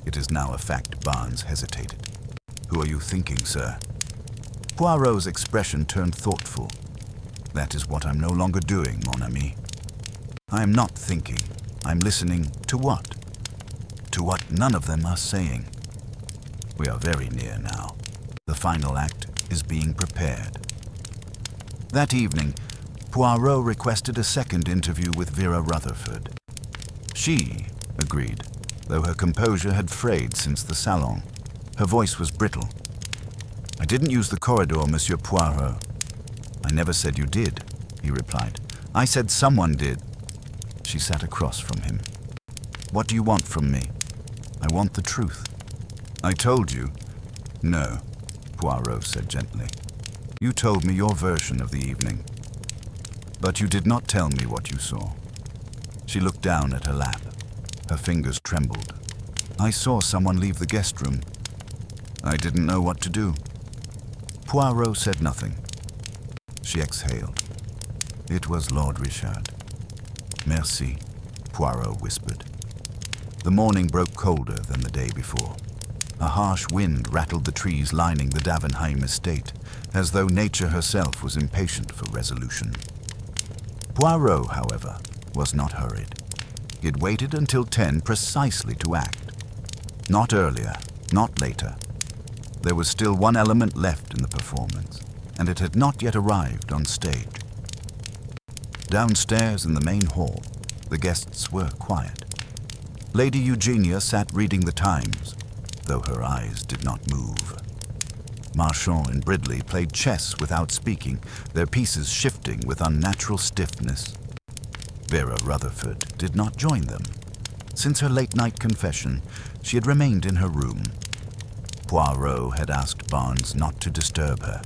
It is now a fact. Barnes hesitated. Who are you thinking, sir? Poirot's expression turned thoughtful. That is what I'm no longer doing, mon ami. I am not thinking. I'm listening to what? to what none of them are saying. We are very near now. The final act is being prepared. That evening, Poirot requested a second interview with Vera Rutherford. She agreed, though her composure had frayed since the salon. Her voice was brittle. "I didn't use the corridor, Monsieur Poirot." "I never said you did," he replied. "I said someone did." She sat across from him. "What do you want from me?" "I want the truth." "I told you." "No," Poirot said gently. "You told me your version of the evening. But you did not tell me what you saw." She looked down at her lap. Her fingers trembled. "I saw someone leave the guest room. I didn't know what to do." Poirot said nothing. She exhaled. "It was Lord Richard." "Merci," Poirot whispered. The morning broke colder than the day before. A harsh wind rattled the trees lining the Davenheim estate, as though nature herself was impatient for resolution. Poirot, however, was not hurried. He had waited until 10 precisely to act. Not earlier, not later. There was still one element left in the performance, and it had not yet arrived on stage. Downstairs in the main hall, the guests were quiet. Lady Eugenia sat reading the Times, though her eyes did not move. Marchand and Bridley played chess without speaking, their pieces shifting with unnatural stiffness. Vera Rutherford did not join them. Since her late-night confession, she had remained in her room. Poirot had asked Barnes not to disturb her.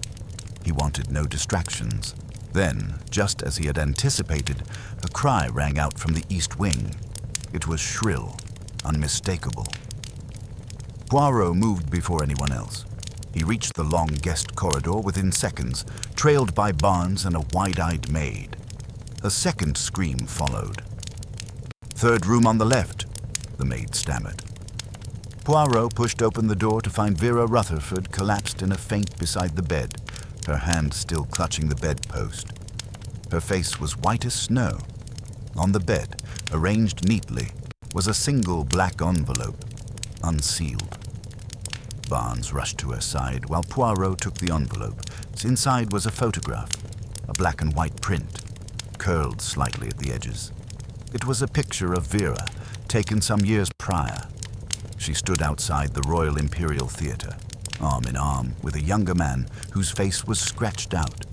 He wanted no distractions. Then, just as he had anticipated, a cry rang out from the east wing. It was shrill, unmistakable. Poirot moved before anyone else. He reached the long guest corridor within seconds, trailed by Barnes and a wide-eyed maid. A second scream followed. "Third room on the left," the maid stammered. Poirot pushed open the door to find Vera Rutherford collapsed in a faint beside the bed, her hand still clutching the bedpost. Her face was white as snow. On the bed, arranged neatly, was a single black envelope, unsealed. Barnes rushed to her side while Poirot took the envelope. Inside was a photograph, a black and white print, curled slightly at the edges. It was a picture of Vera, taken some years prior. She stood outside the Royal Imperial Theatre, arm in arm with a younger man whose face was scratched out.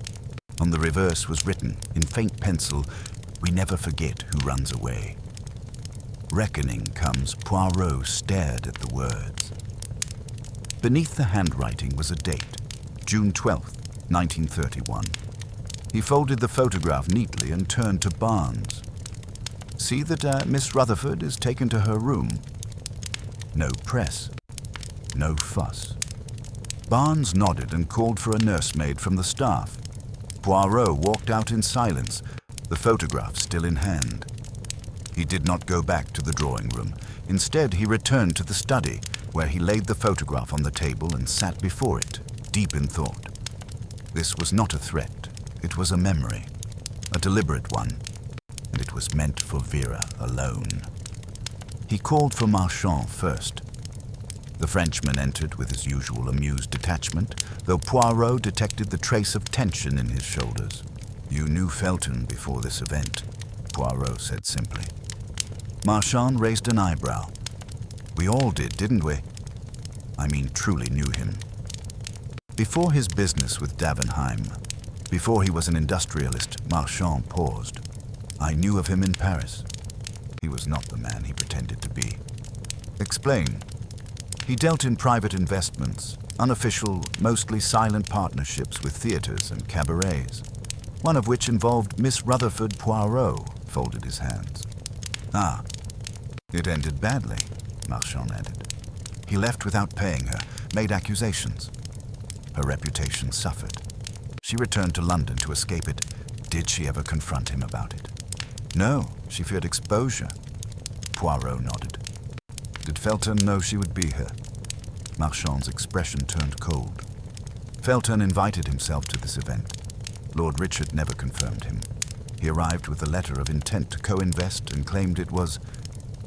On the reverse was written, in faint pencil, "We never forget who runs away." Reckoning comes, Poirot stared at the words. Beneath the handwriting was a date, June 12th, 1931. He folded the photograph neatly and turned to Barnes. "See that Miss Rutherford is taken to her room." No press. No fuss. Barnes nodded and called for a nursemaid from the staff. Poirot walked out in silence, the photograph still in hand. He did not go back to the drawing room. Instead, he returned to the study, where he laid the photograph on the table and sat before it, deep in thought. This was not a threat. It was a memory, a deliberate one, and it was meant for Vera alone. He called for Marchand first. The Frenchman entered with his usual amused detachment, though Poirot detected the trace of tension in his shoulders. "You knew Felton before this event," Poirot said simply. Marchand raised an eyebrow. "We all did, didn't we? I mean, truly knew him. Before his business with Davenheim, before he was an industrialist," Marchand paused. "I knew of him in Paris. He was not the man he pretended to be." "Explain." "He dealt in private investments, unofficial, mostly silent partnerships with theaters and cabarets, one of which involved Miss Rutherford." Poirot folded his hands. "Ah, it ended badly," Marchand added. "He left without paying her, made accusations. Her reputation suffered. She returned to London to escape it. Did she ever confront him about it?" "No, she feared exposure." Poirot nodded. "Did Felton know she would be here?" Marchand's expression turned cold. "Felton invited himself to this event. Lord Richard never confirmed him. He arrived with a letter of intent to co-invest and claimed it was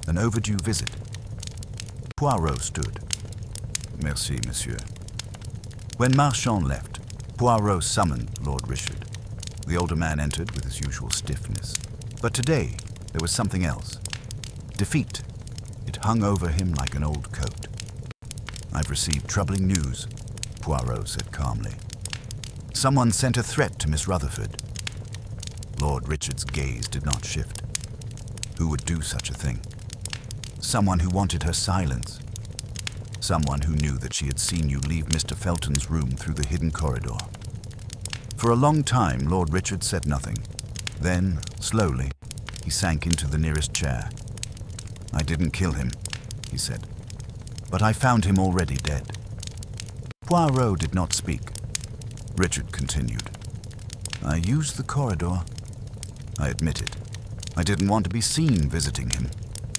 an overdue visit." Poirot stood. Merci, monsieur. When Marchand left, Poirot summoned Lord Richard. The older man entered with his usual stiffness. But today, there was something else. Defeat. It hung over him like an old coat. I've received troubling news, Poirot said calmly. Someone sent a threat to Miss Rutherford. Lord Richard's gaze did not shift. Who would do such a thing? Someone who wanted her silence. Someone who knew that she had seen you leave Mr. Felton's room through the hidden corridor. For a long time, Lord Richard said nothing. Then, slowly, he sank into the nearest chair. I didn't kill him, he said, but I found him already dead. Poirot did not speak. Richard continued. I used the corridor. I admit it. I didn't want to be seen visiting him.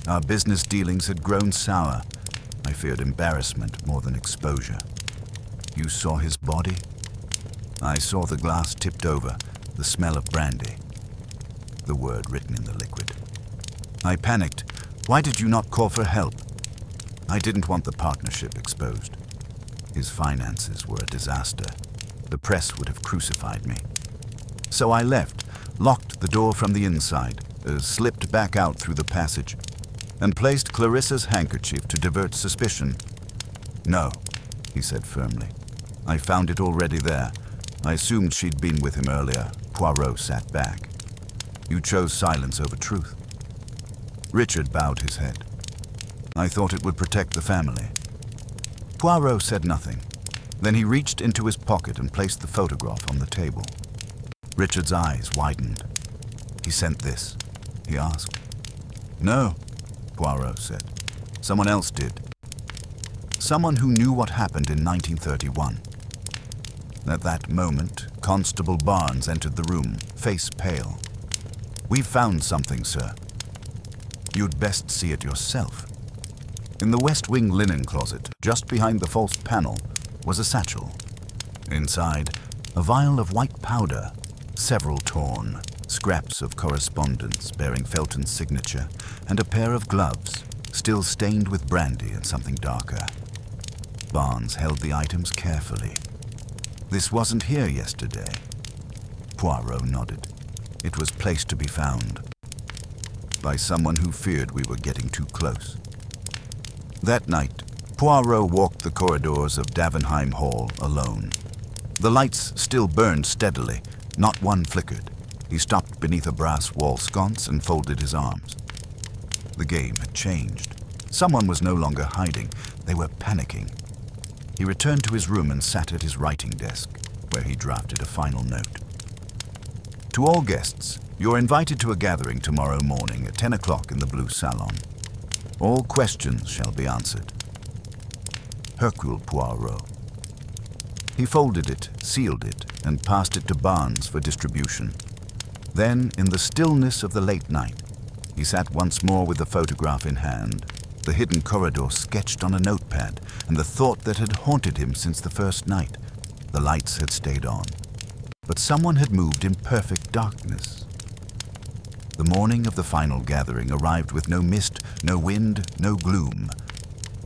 Our business dealings had grown sour. I feared embarrassment more than exposure. You saw his body? I saw the glass tipped over, the smell of brandy. The word written in the liquid. I panicked. Why did you not call for help? I didn't want the partnership exposed. His finances were a disaster. The press would have crucified me. So I left, locked the door from the inside, slipped back out through the passage, and placed Clarissa's handkerchief to divert suspicion. No, he said firmly. I found it already there. I assumed she'd been with him earlier. Poirot sat back. You chose silence over truth. Richard bowed his head. I thought it would protect the family. Poirot said nothing. Then he reached into his pocket and placed the photograph on the table. Richard's eyes widened. He sent this, he asked. No, Poirot said. Someone else did. Someone who knew what happened in 1931. At that moment, Constable Barnes entered the room, face pale. We've found something, sir. You'd best see it yourself. In the West Wing linen closet, just behind the false panel, was a satchel. Inside, a vial of white powder, several torn, scraps of correspondence bearing Felton's signature, and a pair of gloves, still stained with brandy and something darker. Barnes held the items carefully. This wasn't here yesterday. Poirot nodded. It was placed to be found by someone who feared we were getting too close. That night, Poirot walked the corridors of Davenheim Hall alone. The lights still burned steadily, not one flickered. He stopped beneath a brass wall sconce and folded his arms. The game had changed. Someone was no longer hiding. They were panicking. He returned to his room and sat at his writing desk, where he drafted a final note. To all guests, you're invited to a gathering tomorrow morning at 10 o'clock in the Blue Salon. All questions shall be answered. Hercule Poirot. He folded it, sealed it, and passed it to Barnes for distribution. Then, in the stillness of the late night, he sat once more with the photograph in hand, the hidden corridor sketched on a notepad, and the thought that had haunted him since the first night. The lights had stayed on, but someone had moved in perfect darkness. The morning of the final gathering arrived with no mist, no wind, no gloom,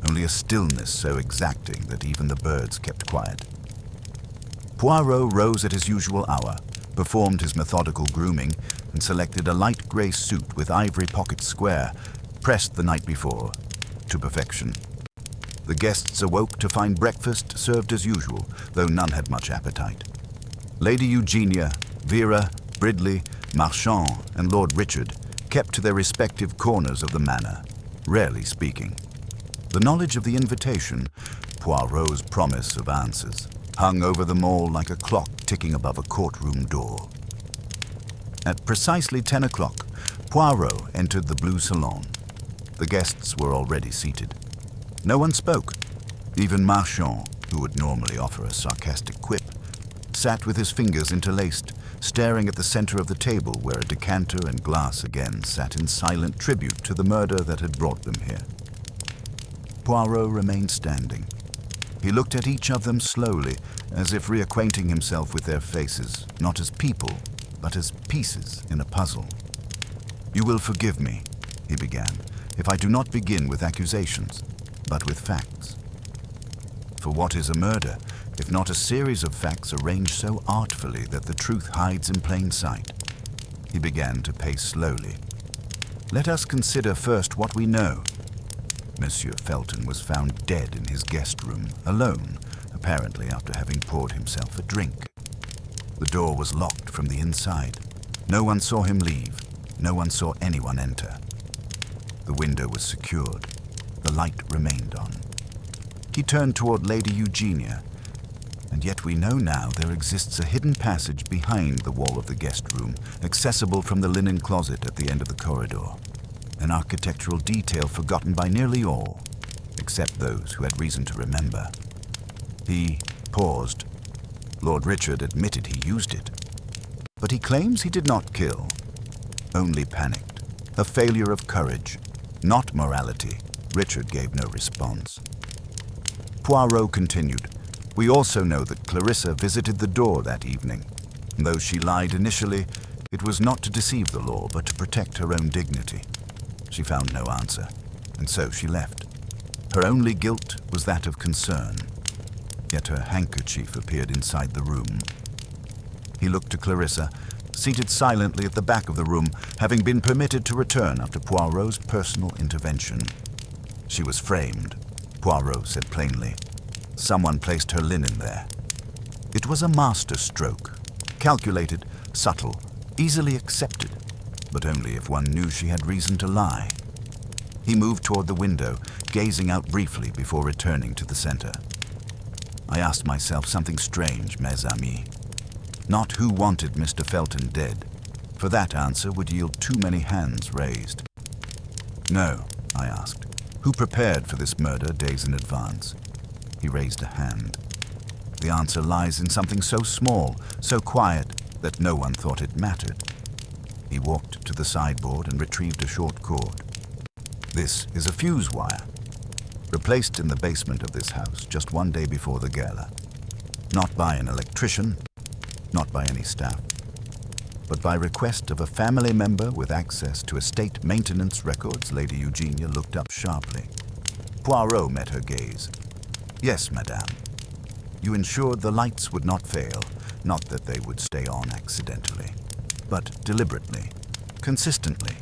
only a stillness so exacting that even the birds kept quiet. Poirot rose at his usual hour, performed his methodical grooming, and selected a light grey suit with ivory pockets square, pressed the night before, to perfection. The guests awoke to find breakfast served as usual, though none had much appetite. Lady Eugenia, Vera, Bridley, Marchand, and Lord Richard kept to their respective corners of the manor, rarely speaking. The knowledge of the invitation, Poirot's promise of answers, hung over them all like a clock ticking above a courtroom door. At precisely 10 o'clock, Poirot entered the Blue Salon. The guests were already seated. No one spoke. Even Marchand, who would normally offer a sarcastic quip, sat with his fingers interlaced, staring at the center of the table where a decanter and glass again sat in silent tribute to the murder that had brought them here. Poirot remained standing. He looked at each of them slowly, as if reacquainting himself with their faces, not as people, but as pieces in a puzzle. "You will forgive me," he began, "if I do not begin with accusations. but with facts. For what is a murder, if not a series of facts arranged so artfully that the truth hides in plain sight? He began to pace slowly. Let us consider first what we know. Monsieur Felton was found dead in his guest room, alone, apparently after having poured himself a drink. The door was locked from the inside. No one saw him leave. No one saw anyone enter. The window was secured. The light remained on. He turned toward Lady Eugenia, and yet we know now there exists a hidden passage behind the wall of the guest room, accessible from the linen closet at the end of the corridor. An architectural detail forgotten by nearly all, except those who had reason to remember. He paused. Lord Richard admitted he used it. But he claims he did not kill, only panicked. A failure of courage, not morality. Richard gave no response. Poirot continued. We also know that Clarissa visited the door that evening. And though she lied initially, it was not to deceive the law, but to protect her own dignity. She found no answer, and so she left. Her only guilt was that of concern. Yet her handkerchief appeared inside the room. He looked to Clarissa, seated silently at the back of the room, having been permitted to return after Poirot's personal intervention. She was framed, Poirot said plainly. Someone placed her linen there. It was a master stroke, calculated, subtle, easily accepted, but only if one knew she had reason to lie. He moved toward the window, gazing out briefly before returning to the center. I asked myself something strange, mes amis. Not who wanted Mr. Felton dead, for that answer would yield too many hands raised. No, I asked, who prepared for this murder days in advance? He raised a hand. The answer lies in something so small, so quiet, that no one thought it mattered. He walked to the sideboard and retrieved a short cord. This is a fuse wire, replaced in the basement of this house just one day before the gala. Not by an electrician, not by any staff, but by request of a family member with access to estate maintenance records. Lady Eugenia looked up sharply. Poirot met her gaze. Yes, madame. You ensured the lights would not fail, not that they would stay on accidentally, but deliberately, consistently,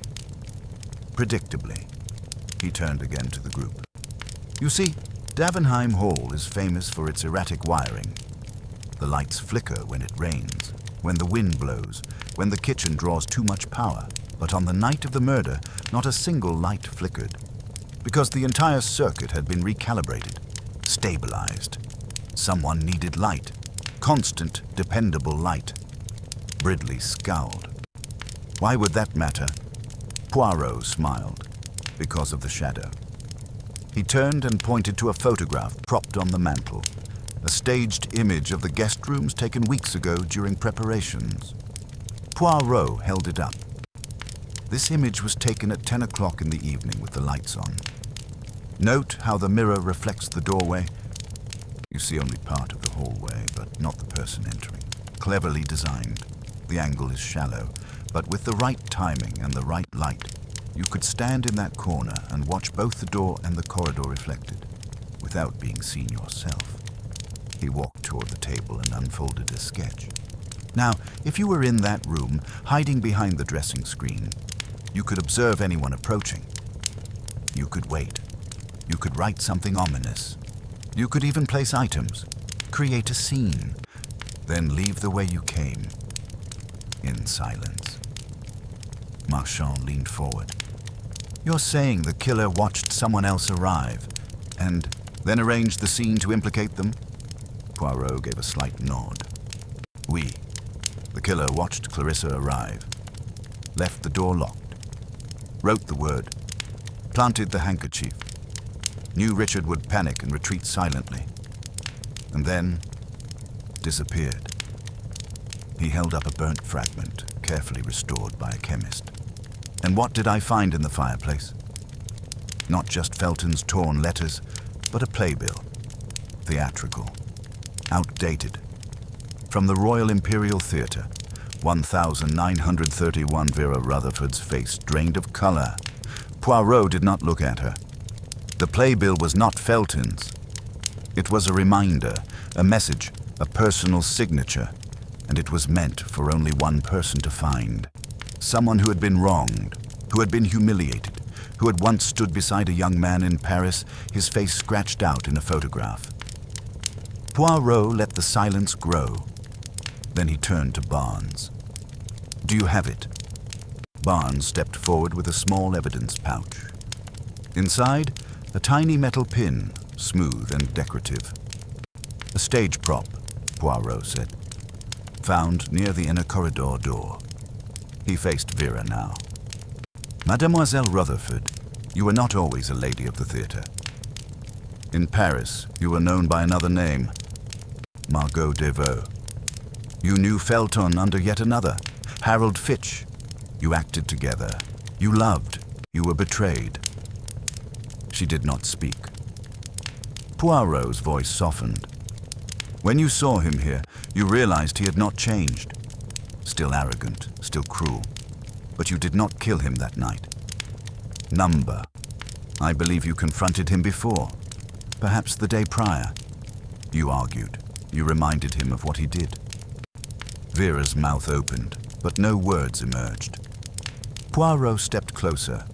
predictably. He turned again to the group. You see, Davenheim Hall is famous for its erratic wiring. The lights flicker when it rains, when the wind blows, when the kitchen draws too much power. But on the night of the murder, not a single light flickered, because the entire circuit had been recalibrated, stabilized. Someone needed light, constant, dependable light. Bridley scowled. Why would that matter? Poirot smiled, because of the shadow. He turned and pointed to a photograph propped on the mantel, a staged image of the guest rooms taken weeks ago during preparations. Poirot held it up. This image was taken at 10 o'clock in the evening with the lights on. Note how the mirror reflects the doorway. You see only part of the hallway, but not the person entering. Cleverly designed. The angle is shallow, but with the right timing and the right light, you could stand in that corner and watch both the door and the corridor reflected, without being seen yourself. He walked toward the table and unfolded a sketch. Now, if you were in that room, hiding behind the dressing screen, you could observe anyone approaching. You could wait. You could write something ominous. You could even place items, create a scene, then leave the way you came, in silence. Marchand leaned forward. You're saying the killer watched someone else arrive, and then arranged the scene to implicate them? Poirot gave a slight nod. Oui. The killer watched Clarissa arrive, left the door locked, wrote the word, planted the handkerchief, knew Richard would panic and retreat silently, and then disappeared. He held up a burnt fragment, carefully restored by a chemist. And what did I find in the fireplace? Not just Felton's torn letters, but a playbill, theatrical, outdated, from the Royal Imperial Theatre, 1931. Vera Rutherford's face drained of color. Poirot did not look at her. The playbill was not Felton's. It was a reminder, a message, a personal signature, and it was meant for only one person to find. Someone who had been wronged, who had been humiliated, who had once stood beside a young man in Paris, his face scratched out in a photograph. Poirot let the silence grow. Then he turned to Barnes. "Do you have it?" Barnes stepped forward with a small evidence pouch. Inside, a tiny metal pin, smooth and decorative. "A stage prop," Poirot said. "Found near the inner corridor door." He faced Vera now. "Mademoiselle Rutherford, you were not always a lady of the theatre. In Paris, you were known by another name, Margot Deveau. You knew Felton under yet another, Harold Fitch. You acted together. You loved. You were betrayed." She did not speak. Poirot's voice softened. "When you saw him here, you realized he had not changed. Still arrogant, still cruel. But you did not kill him that night. Number. I believe you confronted him before, perhaps the day prior. You argued. You reminded him of what he did." Vera's mouth opened, but no words emerged. Poirot stepped closer.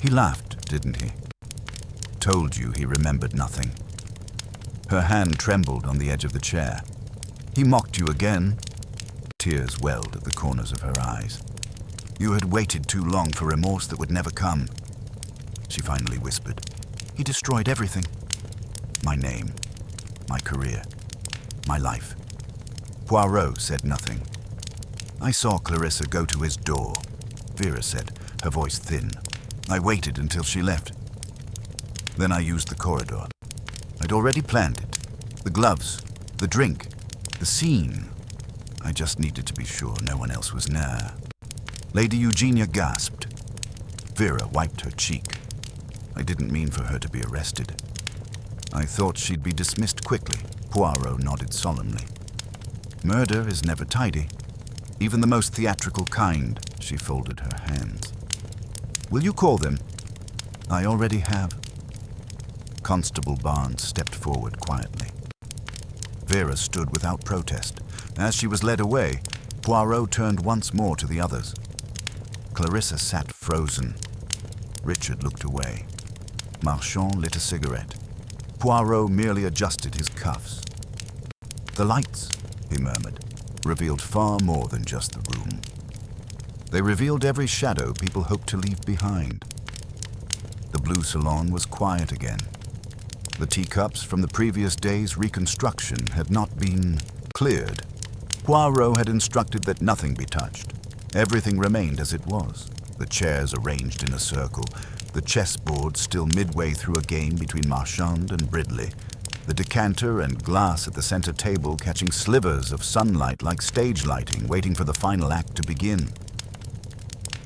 "He laughed, didn't he? Told you he remembered nothing." Her hand trembled on the edge of the chair. "He mocked you again." Tears welled at the corners of her eyes. "You had waited too long for remorse that would never come." She finally whispered, "He destroyed everything. My name, my career, my life." Poirot said nothing. "I saw Clarissa go to his door," Vera said, her voice thin. "I waited until she left. Then I used the corridor. I'd already planned it. The gloves, the drink, the scene. I just needed to be sure no one else was near." Lady Eugenia gasped. Vera wiped her cheek. "I didn't mean for her to be arrested. I thought she'd be dismissed quickly." Poirot nodded solemnly. "Murder is never tidy, even the most theatrical kind." She folded her hands. "Will you call them?" "I already have." Constable Barnes stepped forward quietly. Vera stood without protest. As she was led away, Poirot turned once more to the others. Clarissa sat frozen. Richard looked away. Marchand lit a cigarette. Poirot merely adjusted his cuffs. "The lights," he murmured, "revealed far more than just the room. They revealed every shadow people hoped to leave behind." The blue salon was quiet again. The teacups from the previous day's reconstruction had not been cleared. Poirot had instructed that nothing be touched. Everything remained as it was. The chairs arranged in a circle, the chessboard still midway through a game between Marchand and Bridley, the decanter and glass at the center table catching slivers of sunlight like stage lighting, waiting for the final act to begin.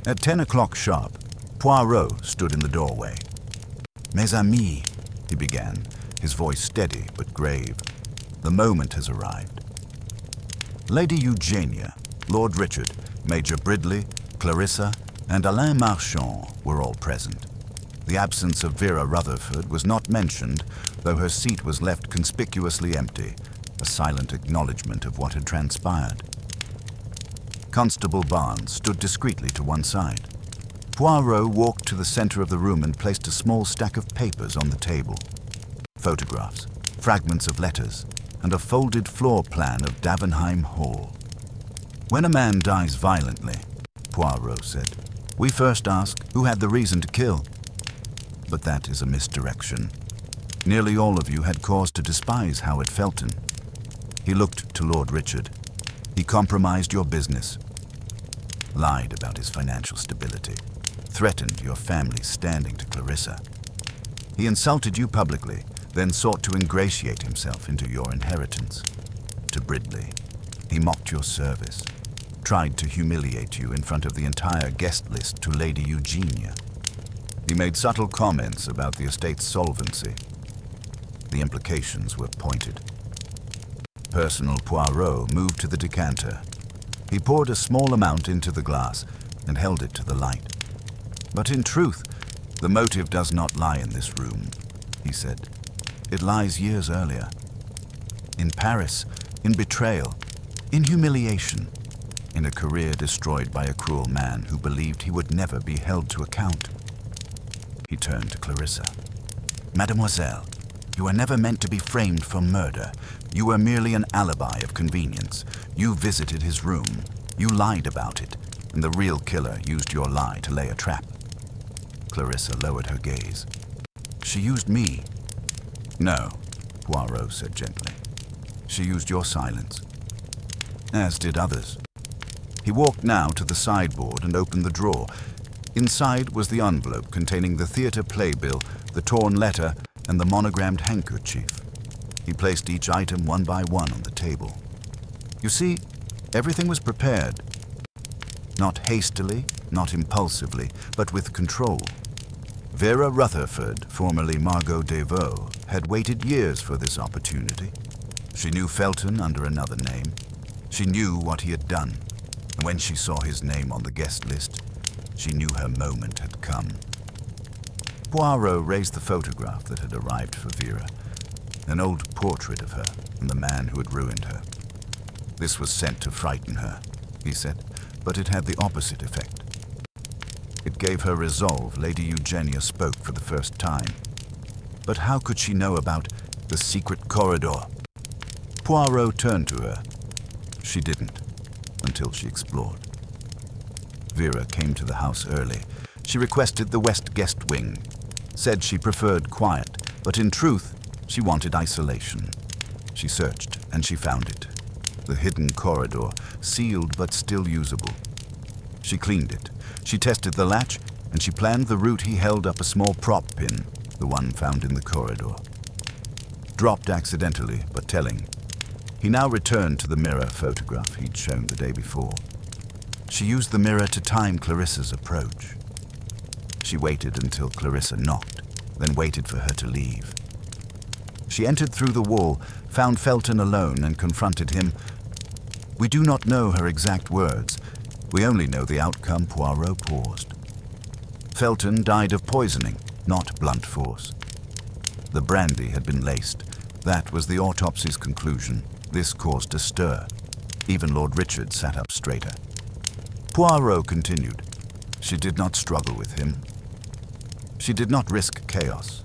At 10 o'clock sharp, Poirot stood in the doorway. "Mes amis," he began, his voice steady but grave. "The moment has arrived." Lady Eugenia, Lord Richard, Major Bridley, Clarissa, and Alain Marchand were all present. The absence of Vera Rutherford was not mentioned, though her seat was left conspicuously empty, a silent acknowledgement of what had transpired. Constable Barnes stood discreetly to one side. Poirot walked to the center of the room and placed a small stack of papers on the table. Photographs, fragments of letters, and a folded floor plan of Davenheim Hall. "When a man dies violently," Poirot said, "we first ask who had the reason to kill. But that is a misdirection. Nearly all of you had cause to despise Howard Felton." He looked to Lord Richard. "He compromised your business, lied about his financial stability, threatened your family's standing to Clarissa. He insulted you publicly, then sought to ingratiate himself into your inheritance. To Bridley, he mocked your service, tried to humiliate you in front of the entire guest list to Lady Eugenia. He made subtle comments about the estate's solvency. The implications were pointed." Personal Poirot moved to the decanter. He poured a small amount into the glass and held it to the light. "But in truth, "The motive does not lie in this room," he said. "It lies years earlier. In Paris, in betrayal, in humiliation, in a career destroyed by a cruel man who believed he would never be held to account." He turned to Clarissa. "Mademoiselle, you were never meant to be framed for murder. You were merely an alibi of convenience. You visited his room. You lied about it, and the real killer used your lie to lay a trap." Clarissa lowered her gaze. "She used me." "No," Poirot said gently. "She used your silence. As did others." He walked now to the sideboard and opened the drawer. Inside was the envelope containing the theatre playbill, the torn letter, and the monogrammed handkerchief. He placed each item one by one on the table. You see, everything was prepared. Not hastily, not impulsively, but with control. Vera Rutherford, formerly Margot Desvaux, had waited years for this opportunity. She knew Felton under another name. She knew what he had done, and when she saw his name on the guest list, she knew her moment had come. Poirot raised the photograph that had arrived for Vera, an old portrait of her and the man who had ruined her. "This was sent to frighten her," he said, but it had the opposite effect. It gave her resolve. Lady Eugenia spoke for the first time. But how could she know about the secret corridor? Poirot turned to her. She didn't, until she explored. Vera came to the house early. She requested the west guest wing, said she preferred quiet, but in truth, she wanted isolation. She searched, and she found it. The hidden corridor, sealed but still usable. She cleaned it. She tested the latch, and she planned the route. He held up a small prop pin, the one found in the corridor. Dropped accidentally, but telling. He now returned to the mirror photograph he'd shown the day before. She used the mirror to time Clarissa's approach. She waited until Clarissa knocked, then waited for her to leave. She entered through the wall, found Felton alone, and confronted him. We do not know her exact words. We only know the outcome. Poirot paused. Felton died of poisoning, not blunt force. The brandy had been laced. That was the autopsy's conclusion. This caused a stir. Even Lord Richard sat up straighter. Poirot continued. She did not struggle with him. She did not risk chaos.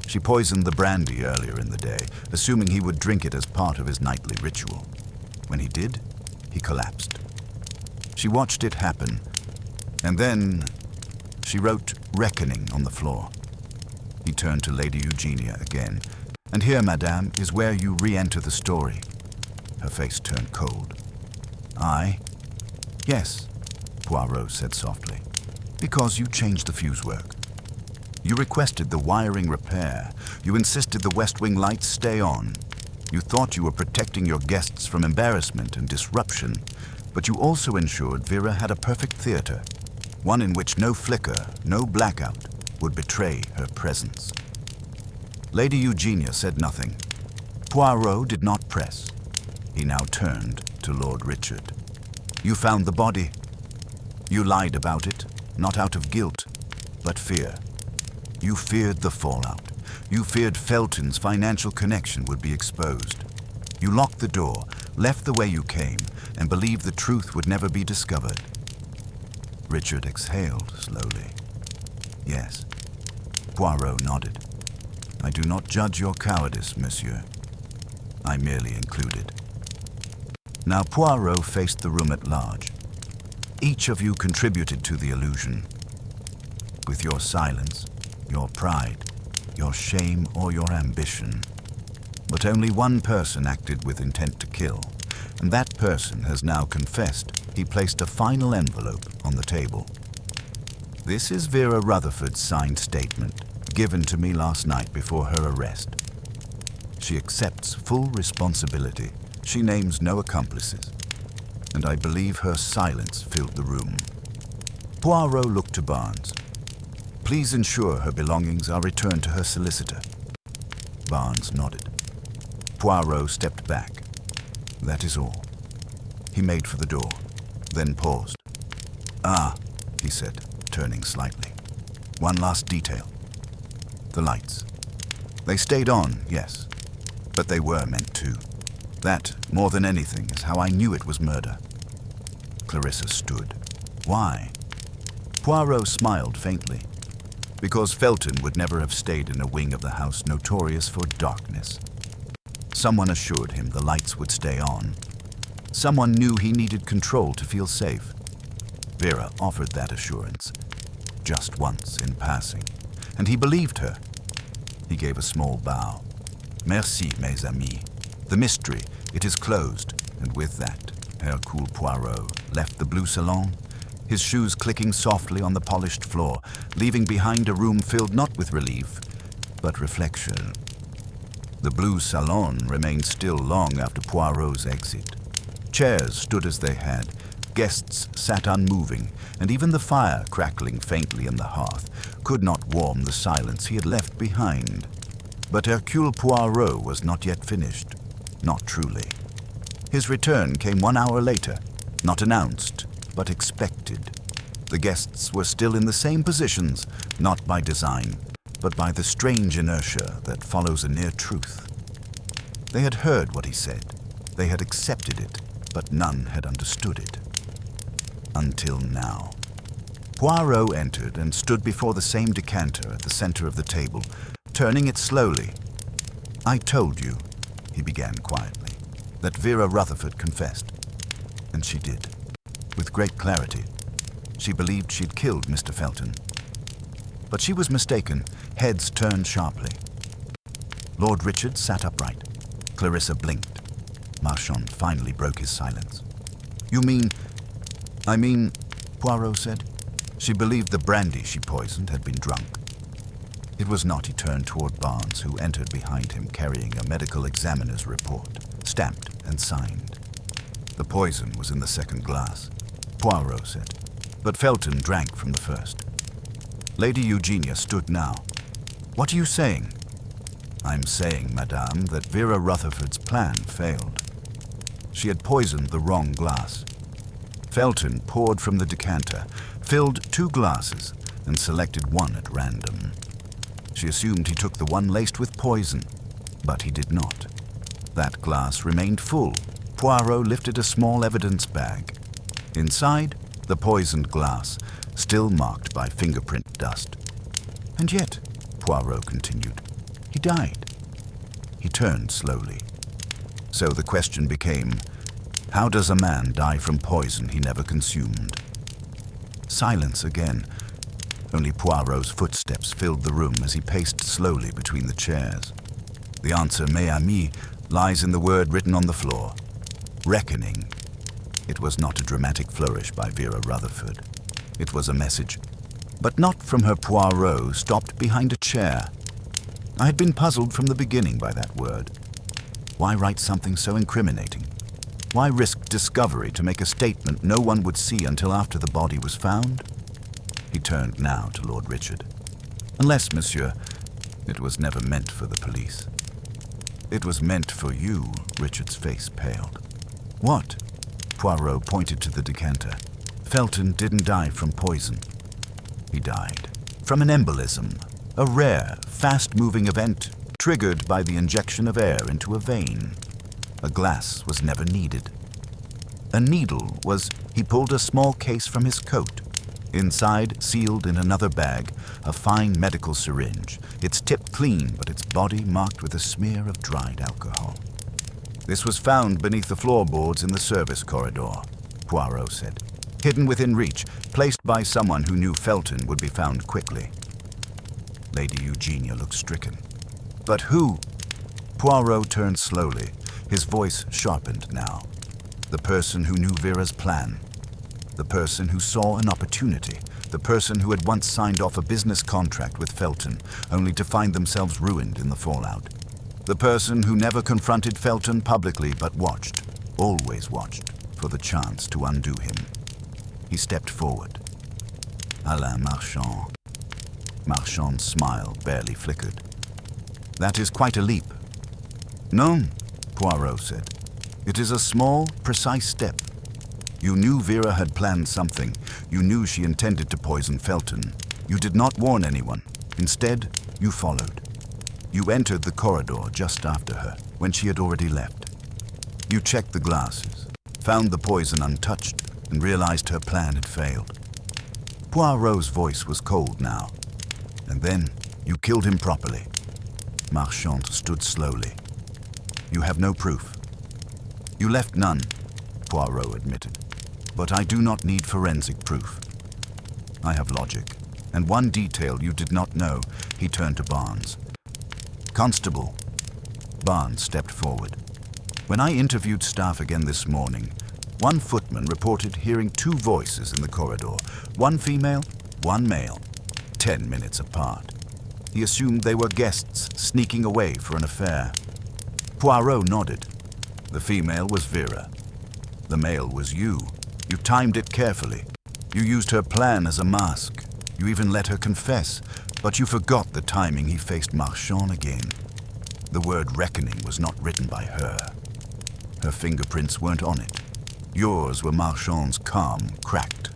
She poisoned the brandy earlier in the day, assuming he would drink it as part of his nightly ritual. When he did, he collapsed. She watched it happen, and then she wrote "reckoning" on the floor. He turned to Lady Eugenia again. "And here, madame, is where you re-enter the story." Her face turned cold. "I?" "Yes," Poirot said softly. "Because you changed the fuse work. You requested the wiring repair. You insisted the West Wing lights stay on. You thought you were protecting your guests from embarrassment and disruption, but you also ensured Vera had a perfect theater, one in which no flicker, no blackout would betray her presence." Lady Eugenia said nothing. Poirot did not press. He now turned to Lord Richard. "You found the body. You lied about it, not out of guilt, but fear. You feared the fallout. You feared Felton's financial connection would be exposed. You locked the door, left the way you came, and believed the truth would never be discovered." Richard exhaled slowly. "Yes." Poirot nodded. "I do not judge your cowardice, monsieur. I merely include it." Now Poirot faced the room at large. "Each of you contributed to the illusion. With your silence, your pride, your shame, or your ambition. But only one person acted with intent to kill, and that person has now confessed. He placed a final envelope on the table. This is Vera Rutherford's signed statement, given to me last night before her arrest. She accepts full responsibility. She names no accomplices, and I believe her silence filled the room." Poirot looked to Barnes. "Please ensure her belongings are returned to her solicitor." Barnes nodded. Poirot stepped back. "That is all." He made for the door, then paused. "Ah," he said, turning slightly. One last detail. The lights. They stayed on, yes, but they were meant to. That, more than anything, is how I knew it was murder. Clarissa stood. Why? Poirot smiled faintly. Because Felton would never have stayed in a wing of the house notorious for darkness. Someone assured him the lights would stay on. Someone knew he needed control to feel safe. Vera offered that assurance, just once in passing, and he believed her. He gave a small bow. Merci, mes amis. The mystery, it is closed, and with that, Hercule Poirot left the blue salon, his shoes clicking softly on the polished floor, leaving behind a room filled not with relief, but reflection. The blue salon remained still long after Poirot's exit. Chairs stood as they had, guests sat unmoving, and even the fire, crackling faintly in the hearth, could not warm the silence he had left behind. But Hercule Poirot was not yet finished, not truly. His return came 1 hour later, not announced, but expected. The guests were still in the same positions, not by design, but by the strange inertia that follows a near truth. They had heard what he said, they had accepted it, but none had understood it. Until now. Poirot entered and stood before the same decanter at the center of the table, turning it slowly. "I told you," he began quietly, "that Vera Rutherford confessed." And she did, with great clarity. She believed she'd killed Mr. Felton. But she was mistaken. Heads turned sharply. Lord Richard sat upright. Clarissa blinked. Marchand finally broke his silence. "You mean... I mean," Poirot said. "She believed the brandy she poisoned had been drunk." It was not. He turned toward Barnes, who entered behind him carrying a medical examiner's report, stamped and signed. "The poison was in the second glass," Poirot said, "but Felton drank from the first." Lady Eugenia stood now. "What are you saying?" "I'm saying, madame, that Vera Rutherford's plan failed. She had poisoned the wrong glass. Felton poured from the decanter, filled 2 glasses, and selected one at random. She assumed he took the one laced with poison, but he did not. That glass remained full. Poirot lifted a small evidence bag. Inside, the poisoned glass, still marked by fingerprint dust. "And yet," Poirot continued, "he died." He turned slowly. So the question became, how does a man die from poison he never consumed? Silence again. Only Poirot's footsteps filled the room as he paced slowly between the chairs. The answer, mes amis, lies in the word written on the floor. Reckoning. It was not a dramatic flourish by Vera Rutherford. It was a message, but not from her. Poirot stopped behind a chair. I had been puzzled from the beginning by that word. Why write something so incriminating? Why risk discovery to make a statement no one would see until after the body was found? He turned now to Lord Richard. "Unless, monsieur, it was never meant for the police." "It was meant for you," Richard's face paled. "What?" Poirot pointed to the decanter. "Felton didn't die from poison. He died from an embolism, a rare, fast-moving event triggered by the injection of air into a vein. A glass was never needed. A needle was..." He pulled a small case from his coat. Inside, sealed in another bag, a fine medical syringe, its tip clean but its body marked with a smear of dried alcohol. "This was found beneath the floorboards in the service corridor," Poirot said. "Hidden within reach, placed by someone who knew Felton would be found quickly." Lady Eugenia looked stricken. "But who?" Poirot turned slowly, his voice sharpened now. "The person who knew Vera's plan. The person who saw an opportunity. The person who had once signed off a business contract with Felton, only to find themselves ruined in the fallout. The person who never confronted Felton publicly but watched, always watched, for the chance to undo him." He stepped forward. "Alain Marchand." Marchand's smile barely flickered. "That is quite a leap." "No," Poirot said. "It is a small, precise step. You knew Vera had planned something. You knew she intended to poison Felton. You did not warn anyone. Instead, you followed. You entered the corridor just after her, when she had already left. You checked the glasses, found the poison untouched, and realized her plan had failed. Poirot's voice was cold now. And then, you killed him properly. Marchand stood slowly. You have no proof. You left none, Poirot admitted. But I do not need forensic proof. I have logic. And one detail you did not know, he turned to Barnes. Constable. Barnes stepped forward. When I interviewed staff again this morning, one footman reported hearing two voices in the corridor, one female, one male, 10 minutes apart. He assumed they were guests sneaking away for an affair. Poirot nodded. The female was Vera. The male was you. You timed it carefully. You used her plan as a mask. You even let her confess, but you forgot the timing he faced Marchand again. The word reckoning was not written by her. Her fingerprints weren't on it. Yours were Marchand's calm, cracked.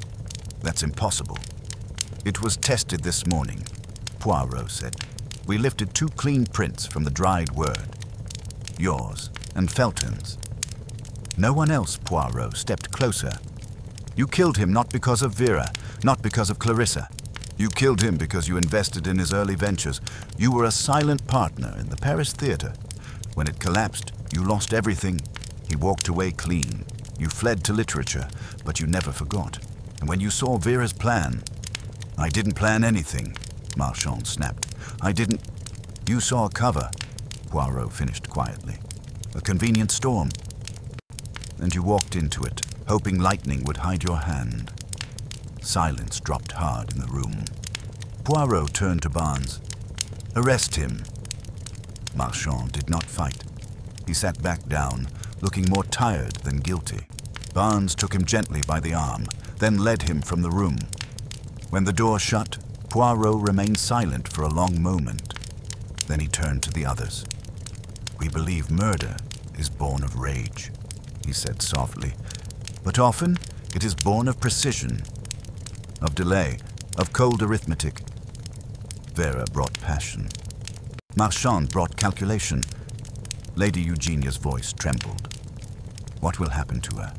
That's impossible. It was tested this morning, Poirot said. We lifted 2 clean prints from the dried word. Yours and Felton's. No one else, Poirot, stepped closer. You killed him not because of Vera, not because of Clarissa. You killed him because you invested in his early ventures. You were a silent partner in the Paris theater. When it collapsed, you lost everything. He walked away clean. You fled to literature, but you never forgot. And when you saw Vera's plan, I didn't plan anything, Marchand snapped. I didn't... You saw a cover, Poirot finished quietly. A convenient storm. And you walked into it, hoping lightning would hide your hand. Silence dropped hard in the room. Poirot turned to Barnes. Arrest him. Marchand did not fight. He sat back down, looking more tired than guilty. Barnes took him gently by the arm, then led him from the room. When the door shut, Poirot remained silent for a long moment. Then he turned to the others. We believe murder is born of rage, he said softly. But often it is born of precision, of delay, of cold arithmetic. Vera brought passion. Marchand brought calculation. Lady Eugenia's voice trembled. What will happen to her?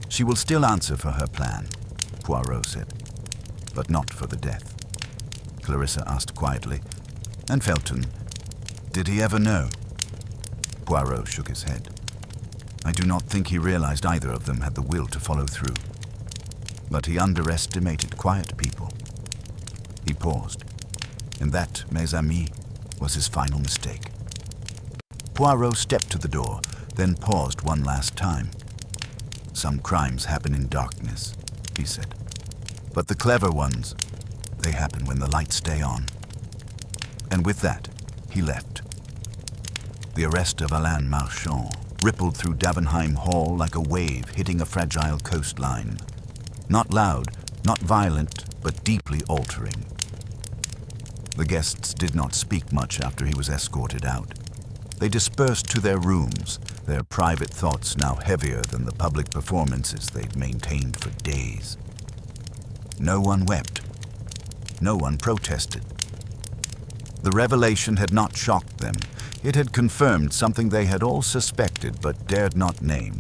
She will still answer for her plan, Poirot said, but not for the death. Clarissa asked quietly, and Felton, did he ever know? Poirot shook his head. I do not think he realized either of them had the will to follow through. But he underestimated quiet people. He paused, and that, mes amis, was his final mistake. Poirot stepped to the door, then paused one last time. Some crimes happen in darkness, he said. But the clever ones, they happen when the lights stay on. And with that, he left. The arrest of Alain Marchand rippled through Davenheim Hall like a wave hitting a fragile coastline. Not loud, not violent, but deeply altering. The guests did not speak much after he was escorted out. They dispersed to their rooms, their private thoughts now heavier than the public performances they'd maintained for days. No one wept. No one protested. The revelation had not shocked them. It had confirmed something they had all suspected but dared not name.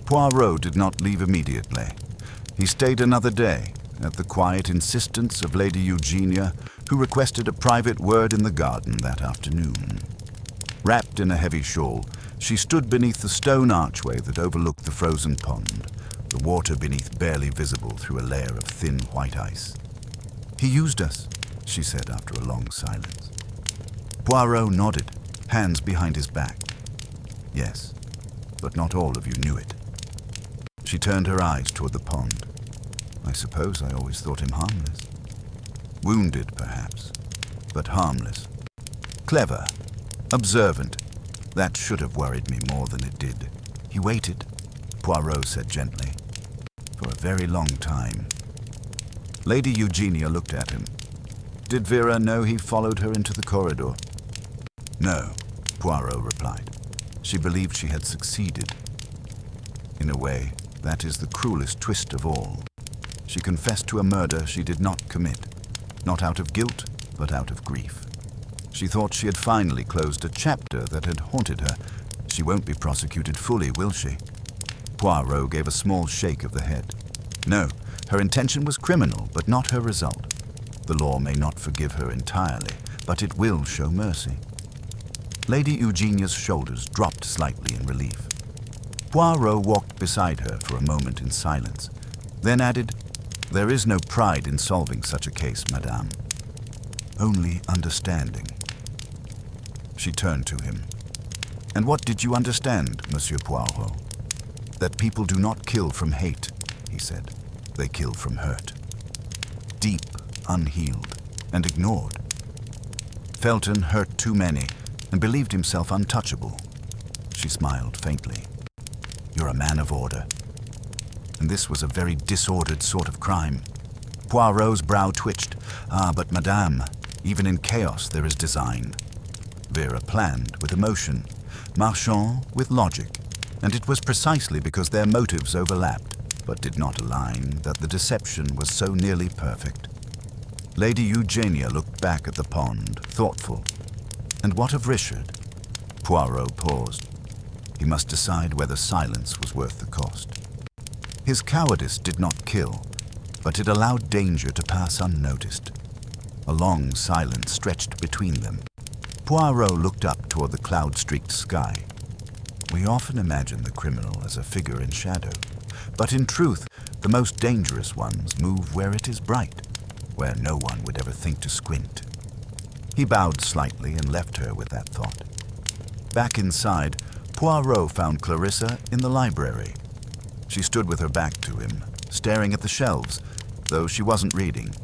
Poirot did not leave immediately. He stayed another day, at the quiet insistence of Lady Eugenia, who requested a private word in the garden that afternoon. Wrapped in a heavy shawl, she stood beneath the stone archway that overlooked the frozen pond, the water beneath barely visible through a layer of thin white ice. He used us, she said after a long silence. Poirot nodded, hands behind his back. Yes, but not all of you knew it. She turned her eyes toward the pond. I suppose I always thought him harmless. Wounded, perhaps, but harmless. Clever, observant. That should have worried me more than it did. He waited, Poirot said gently, for a very long time. Lady Eugenia looked at him. Did Vera know he followed her into the corridor? No, Poirot replied. She believed she had succeeded. In a way, that is the cruelest twist of all. She confessed to a murder she did not commit, not out of guilt, but out of grief. She thought she had finally closed a chapter that had haunted her. She won't be prosecuted fully, will she? Poirot gave a small shake of the head. No, her intention was criminal, but not her result. The law may not forgive her entirely, but it will show mercy. Lady Eugenia's shoulders dropped slightly in relief. Poirot walked beside her for a moment in silence, then added, "There is no pride in solving such a case, madame. Only understanding." She turned to him. "And what did you understand, Monsieur Poirot?" "That people do not kill from hate," he said. "They kill from hurt. Deep, unhealed, and ignored. Felton hurt too many and believed himself untouchable." She smiled faintly. "You're a man of order. And this was a very disordered sort of crime." Poirot's brow twitched. "Ah, but madame, even in chaos there is design." Vera planned with emotion, Marchand with logic, and it was precisely because their motives overlapped, but did not align, that the deception was so nearly perfect. Lady Eugenia looked back at the pond, thoughtful. "And what of Richard?" Poirot paused. He must decide whether silence was worth the cost. His cowardice did not kill, but it allowed danger to pass unnoticed. A long silence stretched between them. Poirot looked up toward the cloud-streaked sky. We often imagine the criminal as a figure in shadow, but in truth, the most dangerous ones move where it is bright, where no one would ever think to squint. He bowed slightly and left her with that thought. Back inside, Poirot found Clarissa in the library. She stood with her back to him, staring at the shelves, though she wasn't reading.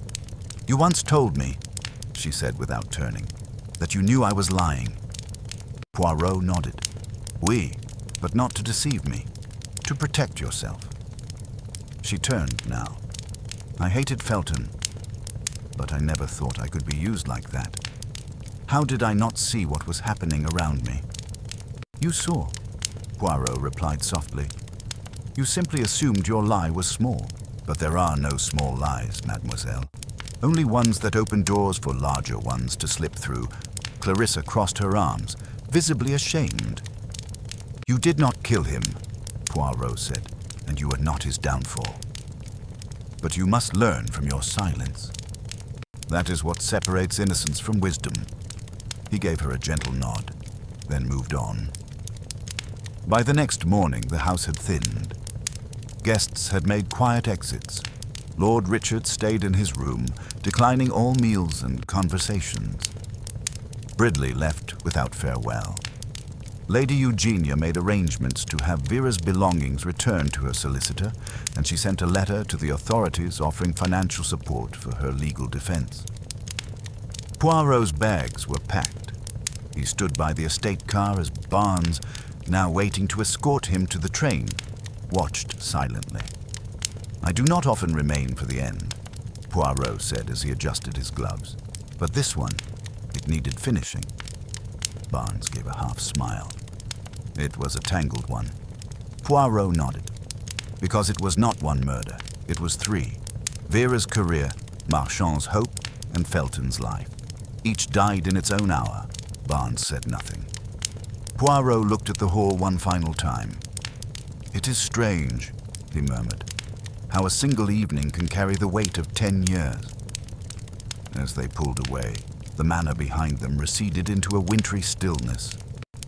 "You once told me," she said without turning, "that you knew I was lying." Poirot nodded. "Oui, but not to deceive me, to protect yourself." She turned now. "I hated Felton, but I never thought I could be used like that. How did I not see what was happening around me?" "You saw," Poirot replied softly. "You simply assumed your lie was small, but there are no small lies, mademoiselle. Only ones that open doors for larger ones to slip through." Clarissa crossed her arms, visibly ashamed. "You did not kill him," Poirot said, "and you are not his downfall. But you must learn from your silence. That is what separates innocence from wisdom." He gave her a gentle nod, then moved on. By the next morning, the house had thinned. Guests had made quiet exits. Lord Richard stayed in his room, declining all meals and conversations. Bridley left without farewell. Lady Eugenia made arrangements to have Vera's belongings returned to her solicitor, and she sent a letter to the authorities offering financial support for her legal defense. Poirot's bags were packed. He stood by the estate car as Barnes, now waiting to escort him to the train, watched silently. "I do not often remain for the end," Poirot said as he adjusted his gloves. "But this one, it needed finishing." Barnes gave a half smile. It was a tangled one. Poirot nodded. Because it was not one murder, it was three. Vera's career, Marchand's hope, and Felton's life. Each died in its own hour. Barnes said nothing. Poirot looked at the hall one final time. "It is strange," he murmured, "how a single evening can carry the weight of 10 years. As they pulled away, the manor behind them receded into a wintry stillness.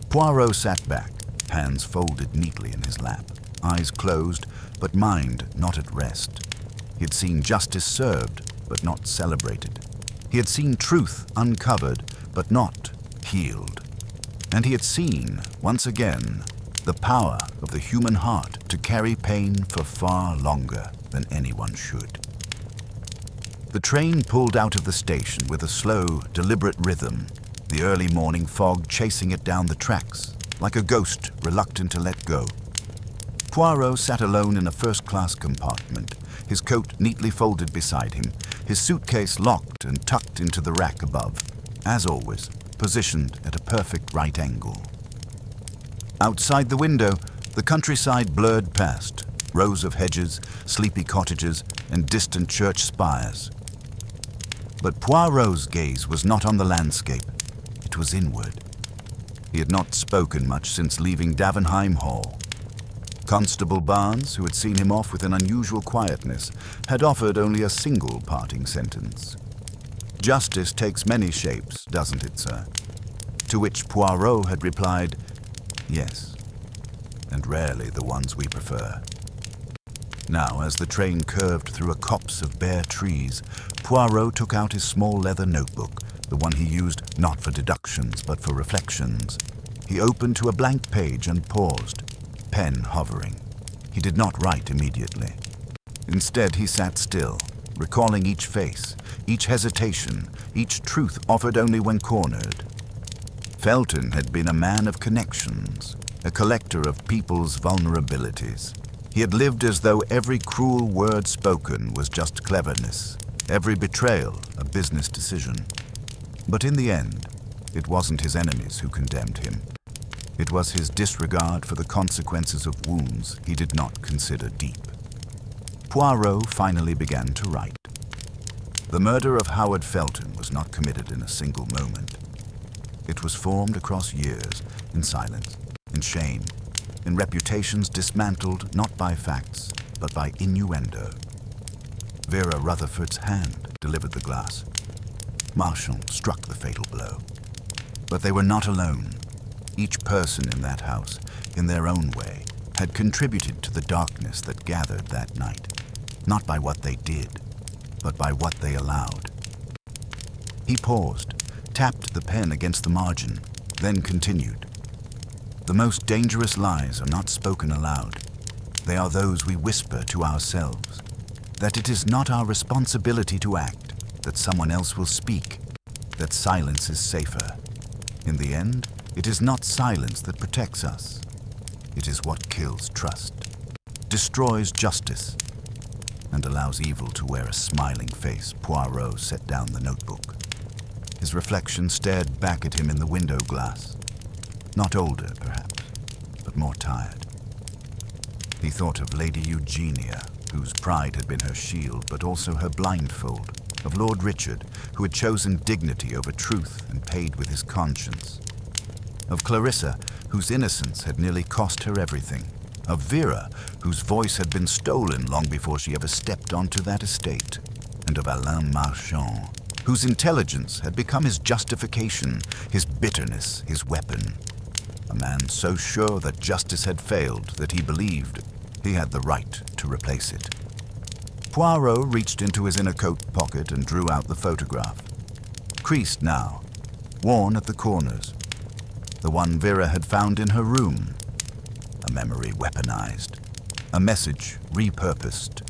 Poirot sat back, hands folded neatly in his lap, eyes closed, but mind not at rest. He had seen justice served, but not celebrated. He had seen truth uncovered, but not healed. And he had seen, once again, the power of the human heart to carry pain for far longer than anyone should. The train pulled out of the station with a slow, deliberate rhythm, the early morning fog chasing it down the tracks, like a ghost reluctant to let go. Poirot sat alone in a first-class compartment, his coat neatly folded beside him, his suitcase locked and tucked into the rack above, as always, positioned at a perfect right angle. Outside the window, the countryside blurred past, rows of hedges, sleepy cottages, and distant church spires. But Poirot's gaze was not on the landscape. It was inward. He had not spoken much since leaving Davenheim Hall. Constable Barnes, who had seen him off with an unusual quietness, had offered only a single parting sentence. "Justice takes many shapes, doesn't it, sir?" To which Poirot had replied, "Yes, and rarely the ones we prefer." Now, as the train curved through a copse of bare trees, Poirot took out his small leather notebook, the one he used not for deductions but for reflections. He opened to a blank page and paused, pen hovering. He did not write immediately. Instead, he sat still, recalling each face, each hesitation, each truth offered only when cornered. Felton had been a man of connections, a collector of people's vulnerabilities. He had lived as though every cruel word spoken was just cleverness, every betrayal a business decision. But in the end, it wasn't his enemies who condemned him. It was his disregard for the consequences of wounds he did not consider deep. Poirot finally began to write. The murder of Howard Felton was not committed in a single moment. It was formed across years, in silence, in shame, in reputations dismantled not by facts, but by innuendo. Vera Rutherford's hand delivered the glass. Marshall struck the fatal blow. But they were not alone. Each person in that house, in their own way, had contributed to the darkness that gathered that night, not by what they did, but by what they allowed. He paused, tapped the pen against the margin, then continued. The most dangerous lies are not spoken aloud. They are those we whisper to ourselves, that it is not our responsibility to act, that someone else will speak, that silence is safer. In the end, it is not silence that protects us. It is what kills trust, destroys justice, and allows evil to wear a smiling face. Poirot set down the notebook. His reflection stared back at him in the window glass. Not older, perhaps, but more tired. He thought of Lady Eugenia, whose pride had been her shield, but also her blindfold, of Lord Richard, who had chosen dignity over truth and paid with his conscience, of Clarissa, whose innocence had nearly cost her everything, of Vera, whose voice had been stolen long before she ever stepped onto that estate, and of Alain Marchand, whose intelligence had become his justification, his bitterness, his weapon. A man so sure that justice had failed that he believed he had the right to replace it. Poirot reached into his inner coat pocket and drew out the photograph. Creased now, worn at the corners. The one Vera had found in her room. A memory weaponized. A message repurposed.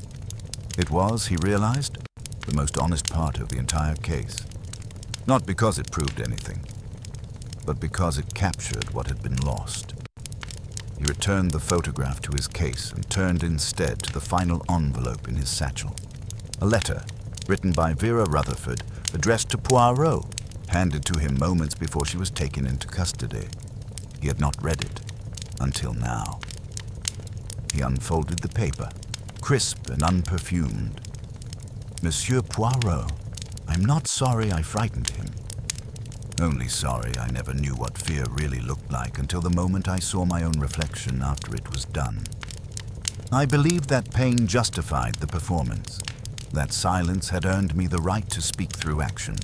It was, he realized, the most honest part of the entire case. Not because it proved anything, but because it captured what had been lost. He returned the photograph to his case and turned instead to the final envelope in his satchel. A letter, written by Vera Rutherford, addressed to Poirot, handed to him moments before she was taken into custody. He had not read it until now. He unfolded the paper, crisp and unperfumed. "Monsieur Poirot, I'm not sorry I frightened him. Only sorry I never knew what fear really looked like until the moment I saw my own reflection after it was done. I believed that pain justified the performance. That silence had earned me the right to speak through action.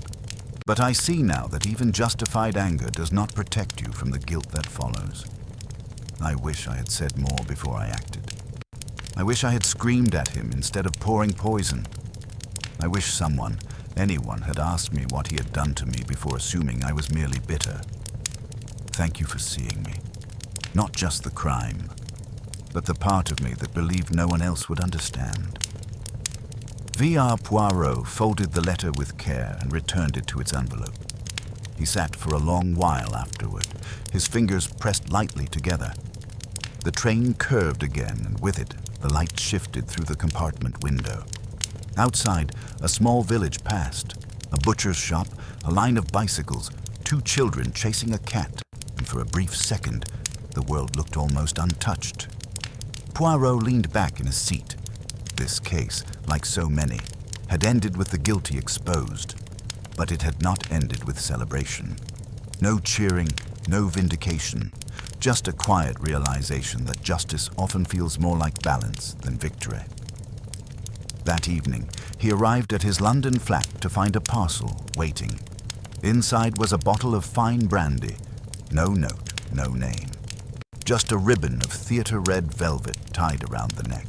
But I see now that even justified anger does not protect you from the guilt that follows. I wish I had said more before I acted. I wish I had screamed at him instead of pouring poison. I wish someone, anyone, had asked me what he had done to me before assuming I was merely bitter. Thank you for seeing me. Not just the crime, but the part of me that believed no one else would understand." V.R. Poirot folded the letter with care and returned it to its envelope. He sat for a long while afterward, his fingers pressed lightly together. The train curved again, and with it, the light shifted through the compartment window. Outside, a small village passed, a butcher's shop, a line of bicycles, 2 children chasing a cat, and for a brief second, the world looked almost untouched. Poirot leaned back in his seat. This case, like so many, had ended with the guilty exposed, but it had not ended with celebration. No cheering, no vindication, just a quiet realization that justice often feels more like balance than victory. That evening, he arrived at his London flat to find a parcel waiting. Inside was a bottle of fine brandy. No note, no name. Just a ribbon of theatre-red velvet tied around the neck.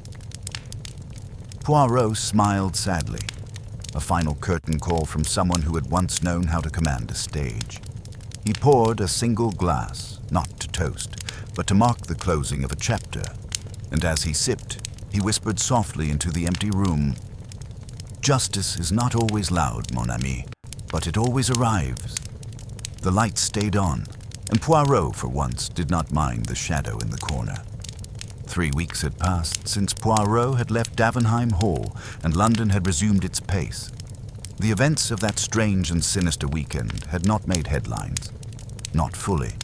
Poirot smiled sadly. A final curtain call from someone who had once known how to command a stage. He poured a single glass, not to toast, but to mark the closing of a chapter. And as he sipped, he whispered softly into the empty room, "Justice is not always loud, mon ami, but it always arrives." The lights stayed on, and Poirot, for once, did not mind the shadow in the corner. 3 weeks had passed since Poirot had left Davenheim Hall, and London had resumed its pace. The events of that strange and sinister weekend had not made headlines. Not fully.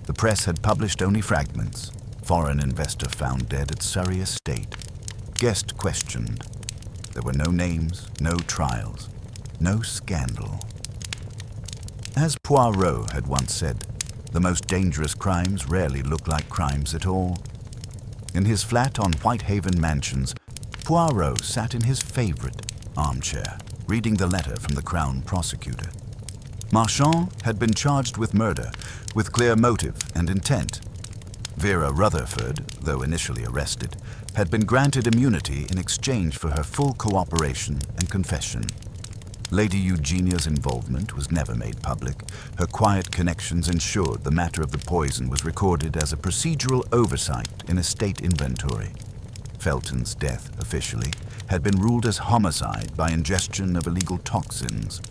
The press had published only fragments. Foreign investor found dead at Surrey Estate. Guest questioned. There were no names, no trials, no scandal. As Poirot had once said, the most dangerous crimes rarely look like crimes at all. In his flat on Whitehaven Mansions, Poirot sat in his favorite armchair, reading the letter from the Crown prosecutor. Marchand had been charged with murder, with clear motive and intent. Vera Rutherford, though initially arrested, had been granted immunity in exchange for her full cooperation and confession. Lady Eugenia's involvement was never made public. Her quiet connections ensured the matter of the poison was recorded as a procedural oversight in a state inventory. Felton's death, officially, had been ruled as homicide by ingestion of illegal toxins.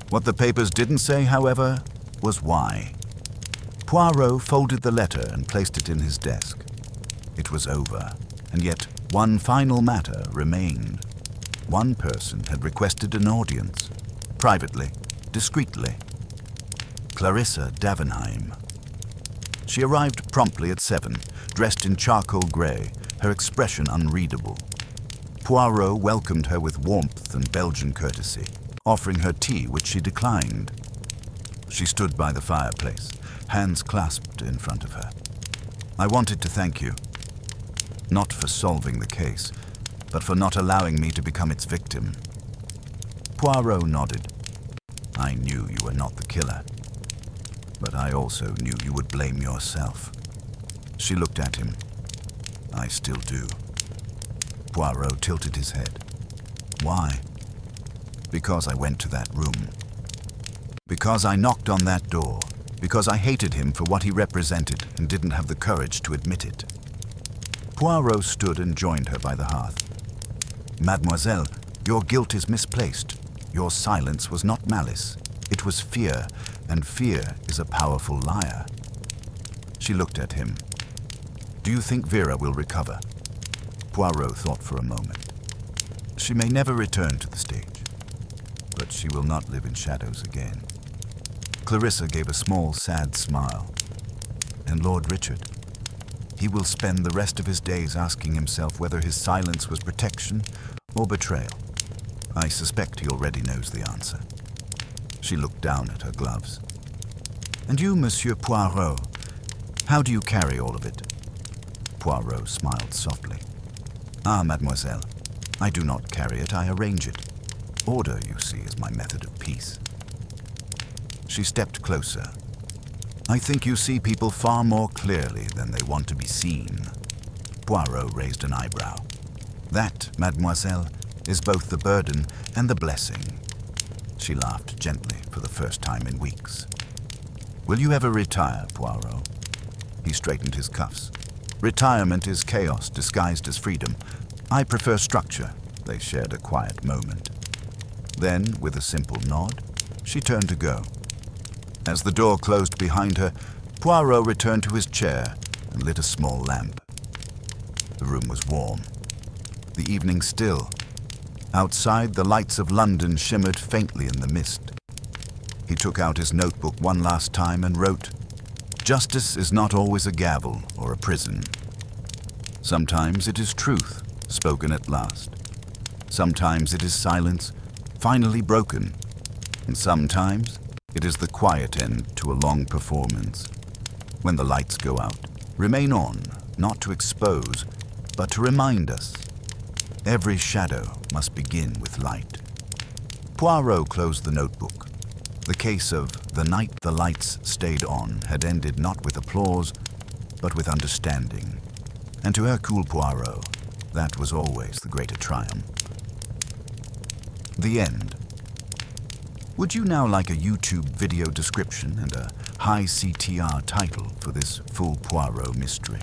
What the papers didn't say, however, was why. Poirot folded the letter and placed it in his desk. It was over, and yet one final matter remained. One person had requested an audience, privately, discreetly. Clarissa Davenheim. She arrived promptly at 7, dressed in charcoal grey, her expression unreadable. Poirot welcomed her with warmth and Belgian courtesy, offering her tea, which she declined. She stood by the fireplace, hands clasped in front of her. "I wanted to thank you, not for solving the case, but for not allowing me to become its victim." Poirot nodded. "I knew you were not the killer, but I also knew you would blame yourself." She looked at him. "I still do." Poirot tilted his head. "Why?" "Because I went to that room. Because I knocked on that door. Because I hated him for what he represented and didn't have the courage to admit it." Poirot stood and joined her by the hearth. "Mademoiselle, your guilt is misplaced. Your silence was not malice. It was fear, and fear is a powerful liar." She looked at him. "Do you think Vera will recover?" Poirot thought for a moment. "She may never return to the stage, but she will not live in shadows again." Clarissa gave a small, sad smile. "And Lord Richard? He will spend the rest of his days asking himself whether his silence was protection or betrayal. I suspect he already knows the answer." She looked down at her gloves. "And you, Monsieur Poirot, how do you carry all of it?" Poirot smiled softly. "Ah, mademoiselle, I do not carry it, I arrange it. Order, you see, is my method of peace." She stepped closer. "I think you see people far more clearly than they want to be seen." Poirot raised an eyebrow. "That, mademoiselle, is both the burden and the blessing." She laughed gently for the first time in weeks. "Will you ever retire, Poirot?" He straightened his cuffs. "Retirement is chaos disguised as freedom. I prefer structure." They shared a quiet moment. Then, with a simple nod, she turned to go. As the door closed behind her, Poirot returned to his chair and lit a small lamp. The room was warm, the evening still. Outside, the lights of London shimmered faintly in the mist. He took out his notebook one last time and wrote, "Justice is not always a gavel or a prison. Sometimes it is truth, spoken at last, Sometimes it is silence, finally broken, and sometimes it is the quiet end to a long performance. When the lights go out, remain on, not to expose, but to remind us. Every shadow must begin with light. Poirot closed the notebook. The case of The Night the Lights Stayed On had ended not with applause, but with understanding. And to Hercule Poirot, that was always the greater triumph. The end. Would you now like a YouTube video description and a high CTR title for this full Poirot mystery?